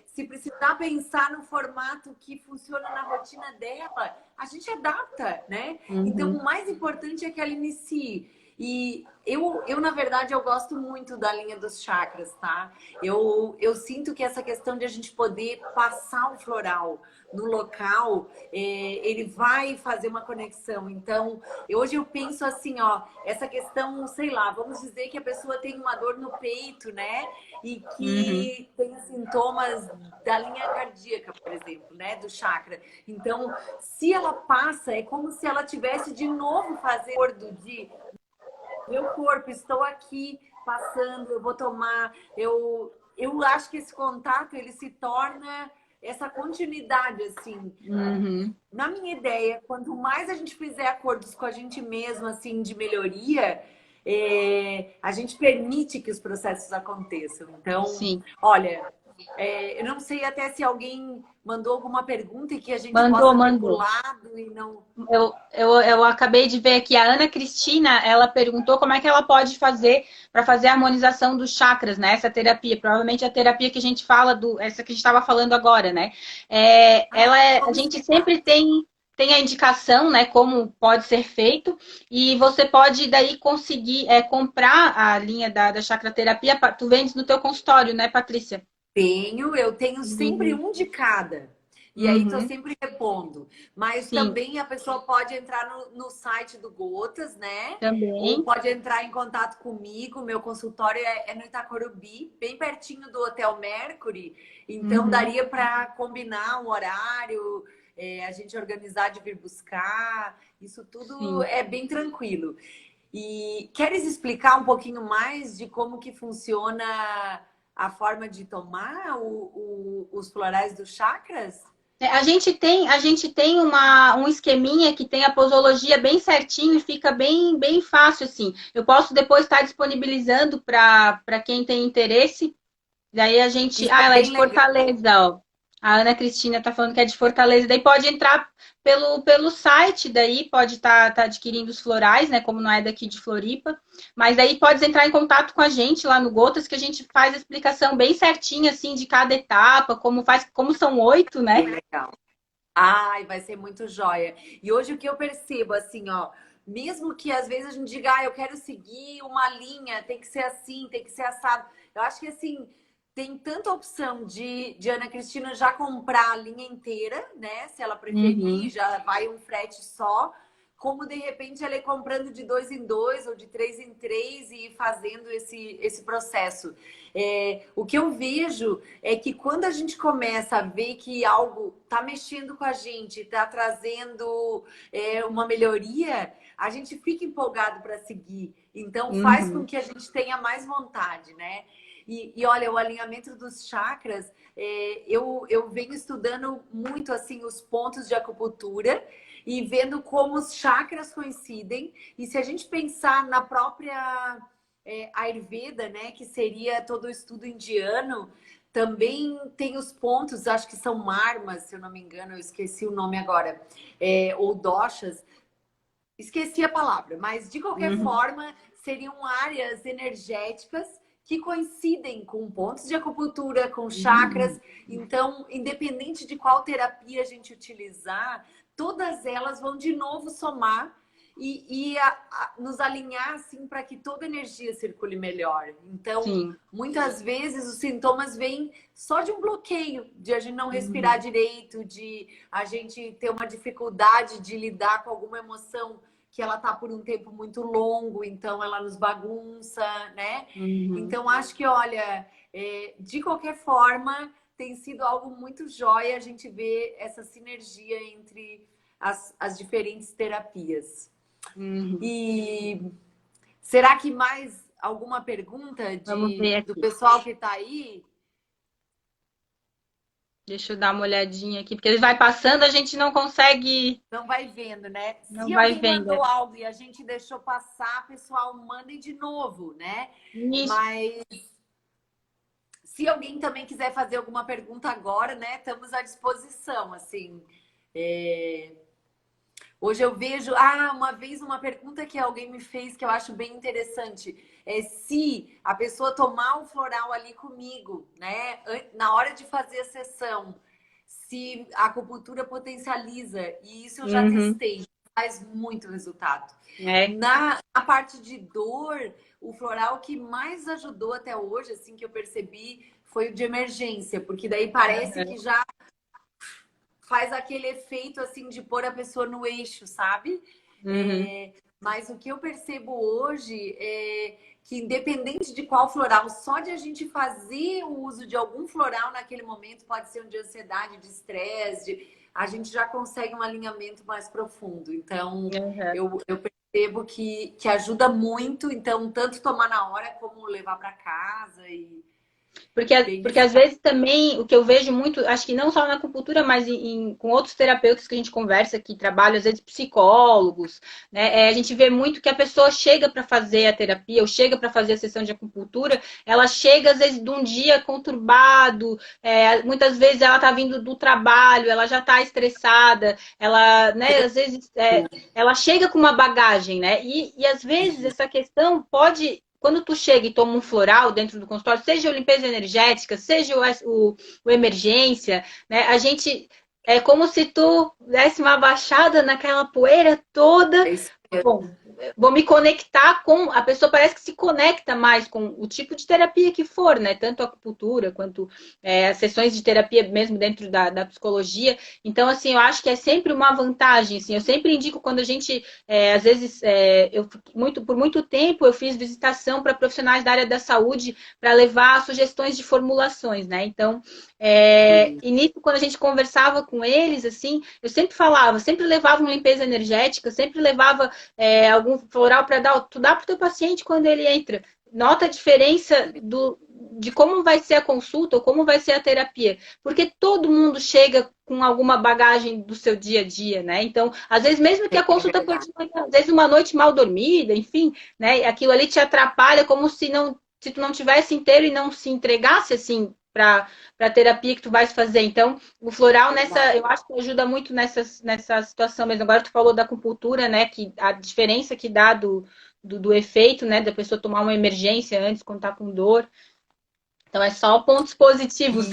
Se precisar pensar no formato que funciona na rotina dela, a gente adapta, né? Então o mais importante é que ela inicie. E na verdade, eu gosto muito da linha dos chakras, tá? Eu sinto que essa questão de a gente poder passar o floral no local, ele vai fazer uma conexão. Então, hoje eu penso assim, ó, essa questão, sei lá, vamos dizer que a pessoa tem uma dor no peito, né? E que tem sintomas da linha cardíaca, por exemplo, né? Do chakra. Então, se ela passa, é como se ela tivesse de novo fazer de meu corpo, estou aqui passando, eu vou tomar. Eu acho que esse contato ele se torna essa continuidade, assim. Na minha ideia, quanto mais a gente fizer acordos com a gente mesmo, assim, de melhoria, a gente permite que os processos aconteçam. Então, Sim. olha, eu não sei até se alguém mandou alguma pergunta e que a gente Mandou. possa ter pulado e não... Eu acabei de ver aqui, a Ana Cristina, ela perguntou como é que ela pode fazer para fazer a harmonização dos chakras, né? Essa terapia, provavelmente a terapia que a gente fala, essa que a gente estava falando agora, né? A gente sempre tem a indicação, né, como pode ser feito, e você pode daí conseguir comprar a linha da chakra terapia, tu vendes no teu consultório, né, Patrícia? Eu tenho sempre um de cada. E aí tô sempre repondo. Mas Sim. também a pessoa pode entrar no site do Gotas, né? Também. Ou pode entrar em contato comigo. Meu consultório é no Itacorubi, bem pertinho do Hotel Mercury. Então daria para combinar um horário, a gente organizar de vir buscar. Isso tudo é bem tranquilo. E queres explicar um pouquinho mais de como que funciona a forma de tomar os florais dos chakras? A gente tem um esqueminha que tem a posologia bem certinho e fica bem fácil, assim. Eu posso depois estar disponibilizando para quem tem interesse. Daí a gente. Isso é Ela é bem de legal. Fortaleza, ó. A Ana Cristina está falando que é de Fortaleza. Daí pode entrar pelo site, daí pode tá adquirindo os florais, né? Como não é daqui de Floripa. Mas daí pode entrar em contato com a gente lá no Gotas, que a gente faz a explicação bem certinha, assim, de cada etapa, como são 8, né? Bem legal. Ai, vai ser muito joia. E hoje o que eu percebo, assim, ó, mesmo que às vezes a gente diga, eu quero seguir uma linha, tem que ser assim, tem que ser assado. Eu acho que, assim, tem tanta opção de Ana Cristina já comprar a linha inteira, né? Se ela preferir, já vai um frete só. Como, de repente, ela ir comprando de 2 em 2 ou de 3 em 3 e ir fazendo esse processo. O que eu vejo é que quando a gente começa a ver que algo está mexendo com a gente, está trazendo uma melhoria, a gente fica empolgado para seguir. Então, faz com Uhum. que a gente tenha mais vontade, né? E olha, o alinhamento dos chakras, eu venho estudando muito, assim, os pontos de acupuntura e vendo como os chakras coincidem. E se a gente pensar na própria Ayurveda, né, que seria todo o estudo indiano, também tem os pontos, acho que são marmas, se eu não me engano, eu esqueci o nome agora, ou doshas, esqueci a palavra, mas de qualquer Uhum. forma, seriam áreas energéticas que coincidem com pontos de acupuntura, com chakras. Então, independente de qual terapia a gente utilizar, todas elas vão de novo somar nos alinhar assim para que toda a energia circule melhor. Então, Sim. muitas vezes os sintomas vêm só de um bloqueio, de a gente não respirar Uhum. direito, de a gente ter uma dificuldade de lidar com alguma emoção que ela tá por um tempo muito longo, então ela nos bagunça, né? Uhum. Então, acho que, olha, de qualquer forma, tem sido algo muito jóia a gente ver essa sinergia entre as diferentes terapias. Uhum. E será que mais alguma pergunta Vamos ver do aqui. pessoal que está aí? Deixa eu dar uma olhadinha aqui, porque ele vai passando, a gente não consegue, Não vai vendo, né? não Se vai alguém vendo. mandou algo e a gente deixou passar, pessoal, mandem de novo, né? Isso. Mas se alguém também quiser fazer alguma pergunta agora, né? Estamos à disposição, assim. É, hoje eu vejo, uma vez uma pergunta que alguém me fez que eu acho bem interessante. É se a pessoa tomar o floral ali comigo, né? Na hora de fazer a sessão, se a acupuntura potencializa. E isso eu já Uhum. testei, faz muito resultado. É. Na parte de dor, o floral que mais ajudou até hoje, assim, que eu percebi, foi o de emergência, porque daí parece que já faz aquele efeito assim de pôr a pessoa no eixo, sabe? Uhum. Mas o que eu percebo hoje é que, independente de qual floral, só de a gente fazer o uso de algum floral naquele momento, pode ser um de ansiedade, de estresse, a gente já consegue um alinhamento mais profundo. Então, Uhum. eu percebo que ajuda muito, então, tanto tomar na hora como levar para casa e bem Porque às diferente. vezes também o que eu vejo muito, acho que não só na acupuntura, mas com outros terapeutas que a gente conversa, que trabalham, às vezes psicólogos, né? A gente vê muito que a pessoa chega para fazer a terapia ou chega para fazer a sessão de acupuntura, ela chega às vezes de um dia conturbado, muitas vezes ela está vindo do trabalho, ela já está estressada, ela, né, às vezes ela chega com uma bagagem, né? E às vezes essa questão pode quando tu chega e toma um floral dentro do consultório, seja o limpeza energética, seja o emergência, né? A gente é como se tu desse uma baixada naquela poeira toda. É isso Bom, mesmo. vou me conectar com. A pessoa parece que se conecta mais com o tipo de terapia que for, né? Tanto a acupuntura quanto as sessões de terapia mesmo dentro da psicologia. Então, assim, eu acho que é sempre uma vantagem. Assim, eu sempre indico quando a gente, às vezes, por muito tempo eu fiz visitação para profissionais da área da saúde para levar sugestões de formulações, né? Então, Sim. e nisso, quando a gente conversava com eles, assim, eu sempre falava, sempre levava uma limpeza energética, sempre levava algum floral para dar, tu dá para o teu paciente quando ele entra. Nota a diferença de como vai ser a consulta ou como vai ser a terapia. Porque todo mundo chega com alguma bagagem do seu dia a dia, né? Então, às vezes, mesmo que a É consulta for verdade. de manhã, às vezes uma noite mal dormida, enfim, né? Aquilo ali te atrapalha como se tu não tivesse inteiro e não se entregasse assim para a terapia que tu vais fazer. Então, o floral Verdade. eu acho que ajuda muito nessa situação mesmo. Agora tu falou da acupuntura, né? Que a diferença que dá do efeito, né? Da pessoa tomar uma emergência antes quando tá com dor. Então é só pontos positivos.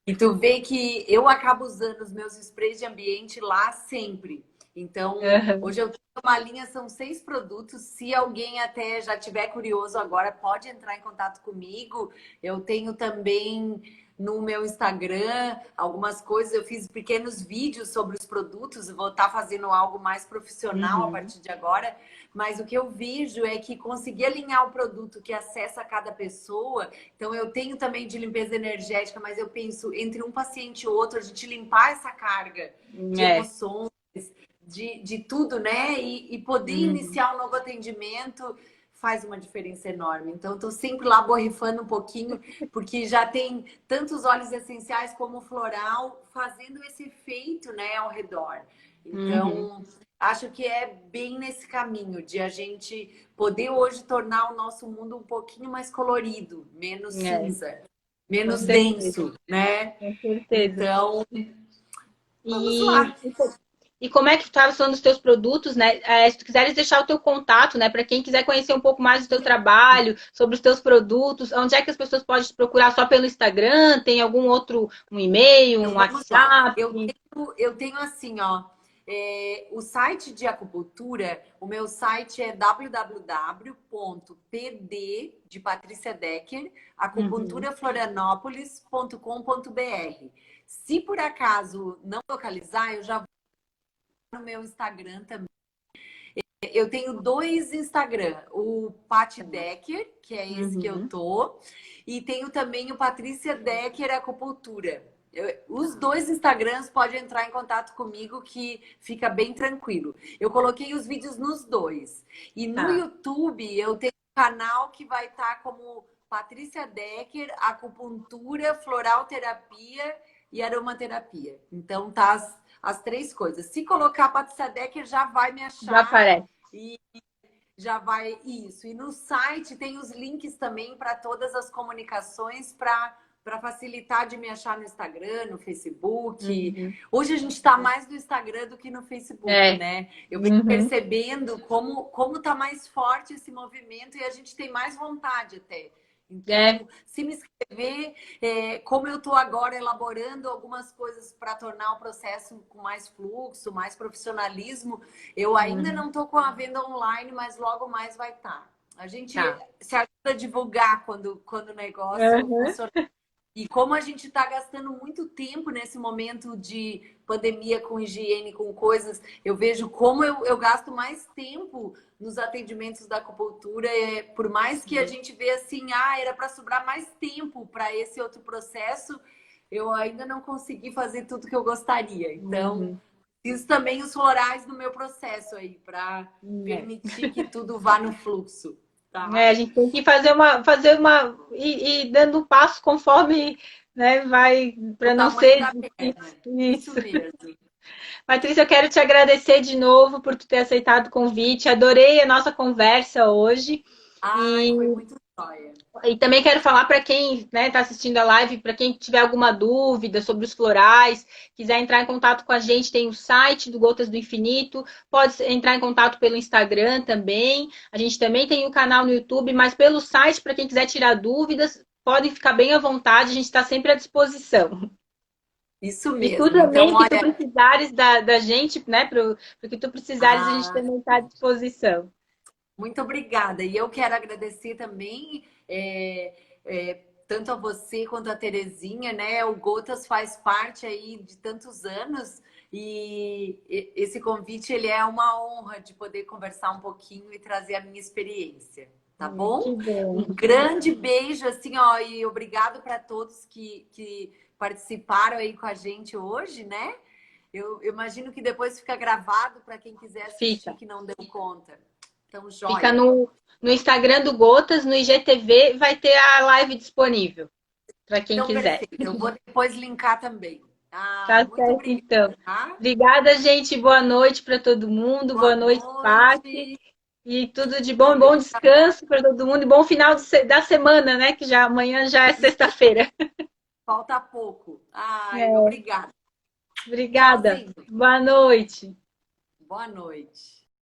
E tu vê que eu acabo usando os meus sprays de ambiente lá sempre. Então, Uhum. hoje eu tenho uma linha, são 6 produtos. Se alguém até já tiver curioso agora, pode entrar em contato comigo. Eu tenho também no meu Instagram algumas coisas. Eu fiz pequenos vídeos sobre os produtos. Vou estar fazendo algo mais profissional a Uhum. partir de agora. Mas o que eu vejo é que conseguir alinhar o produto que acessa cada pessoa. Então, eu tenho também de limpeza energética, mas eu penso entre um paciente e outro, a gente limpar essa carga de É. emoções, de tudo, né? E poder iniciar um novo atendimento faz uma diferença enorme. Então, estou sempre lá borrifando um pouquinho, porque já tem tantos óleos essenciais como o floral fazendo esse efeito, né, ao redor. Então, acho que é bem nesse caminho de a gente poder hoje tornar o nosso mundo um pouquinho mais colorido, menos cinza, Com menos certeza, denso, né? com certeza. Então, vamos E, lá. e como é que tu estava falando dos teus produtos, né? Se tu quiseres deixar o teu contato, né? Para quem quiser conhecer um pouco mais do teu trabalho, sobre os teus produtos, onde é que as pessoas podem te procurar? Só pelo Instagram? Tem algum outro, um e-mail, Então, um vamos lá. WhatsApp? Eu tenho assim, ó, o site de acupuntura, o meu site é www.pd de Patrícia Decker, acupunturaflorianópolis.com.br. Se por acaso não localizar, eu já vou no meu Instagram também. Eu tenho dois Instagram, o Pat Decker, que é esse que eu tô, e tenho também o Patrícia Decker Acupuntura. Os dois Instagrams podem entrar em contato comigo que fica bem tranquilo. Eu coloquei os vídeos nos dois. E no Tá. YouTube eu tenho um canal que vai estar como Patrícia Decker Acupuntura, Floral Terapia e Aromaterapia. Então tá as três coisas. Se colocar Patrícia Decker já vai me Já achar. aparece. E já vai isso. E no site tem os links também para todas as comunicações para facilitar de me achar no Instagram, no Facebook. Hoje a gente está mais no Instagram do que no Facebook, É. né? Eu venho percebendo como tá mais forte esse movimento e a gente tem mais vontade até. Então, se me inscrever, como eu estou agora elaborando algumas coisas para tornar o processo com mais fluxo, mais profissionalismo, eu ainda não estou com a venda online, mas logo mais vai estar. A gente Tá. se ajuda a divulgar quando o negócio funciona. E como a gente está gastando muito tempo nesse momento de pandemia com higiene, com coisas, eu vejo como eu gasto mais tempo nos atendimentos da acupuntura. Por mais que a gente vê assim, era para sobrar mais tempo para esse outro processo, eu ainda não consegui fazer tudo que eu gostaria. Então, isso também os florais no meu processo aí, para permitir que tudo vá no fluxo. Tá? A gente tem que e dando um passo conforme, né, vai, O para não tamanho ser da perna. difícil. Isso Isso. mesmo. Patrícia, eu quero te agradecer de novo por tu ter aceitado o convite. Adorei a nossa conversa hoje. Ai, E, foi muito jóia. e também quero falar para quem está assistindo a live, para quem tiver alguma dúvida sobre os florais, quiser entrar em contato com a gente, tem o site do Gotas do Infinito, pode entrar em contato pelo Instagram também. A gente também tem o canal no YouTube, mas pelo site, para quem quiser tirar dúvidas, podem ficar bem à vontade, a gente está sempre à disposição. Isso E tu mesmo. Então, também, que tu olha, precisares da gente, né? Pro que tu precisares, a gente ah, também está à disposição. muito obrigada. E eu quero agradecer também tanto a você quanto a Terezinha, né? O Gotas faz parte aí de tantos anos e esse convite ele é uma honra de poder conversar um pouquinho e trazer a minha experiência, tá Que bom? bom. Um grande beijo, assim, ó, e obrigado para todos que participaram aí com a gente hoje, né? Eu imagino que depois fica gravado para quem quiser assistir Fica. que não deu conta. Então, Fica joia. no Instagram do Gotas, no IGTV, vai ter a live disponível para quem Então, quiser. perfeito. Eu vou depois linkar também. Tá Muito certo, então. obrigada, tá? Obrigada, gente. Boa noite para todo mundo. Boa Boa noite, Paty. noite. E tudo de bom, bom descanso para todo mundo e bom final da semana, né? Que já amanhã já é Isso, sexta-feira. falta pouco. Ai, É, obrigada. obrigada. Tchauzinho. Boa noite. Boa noite.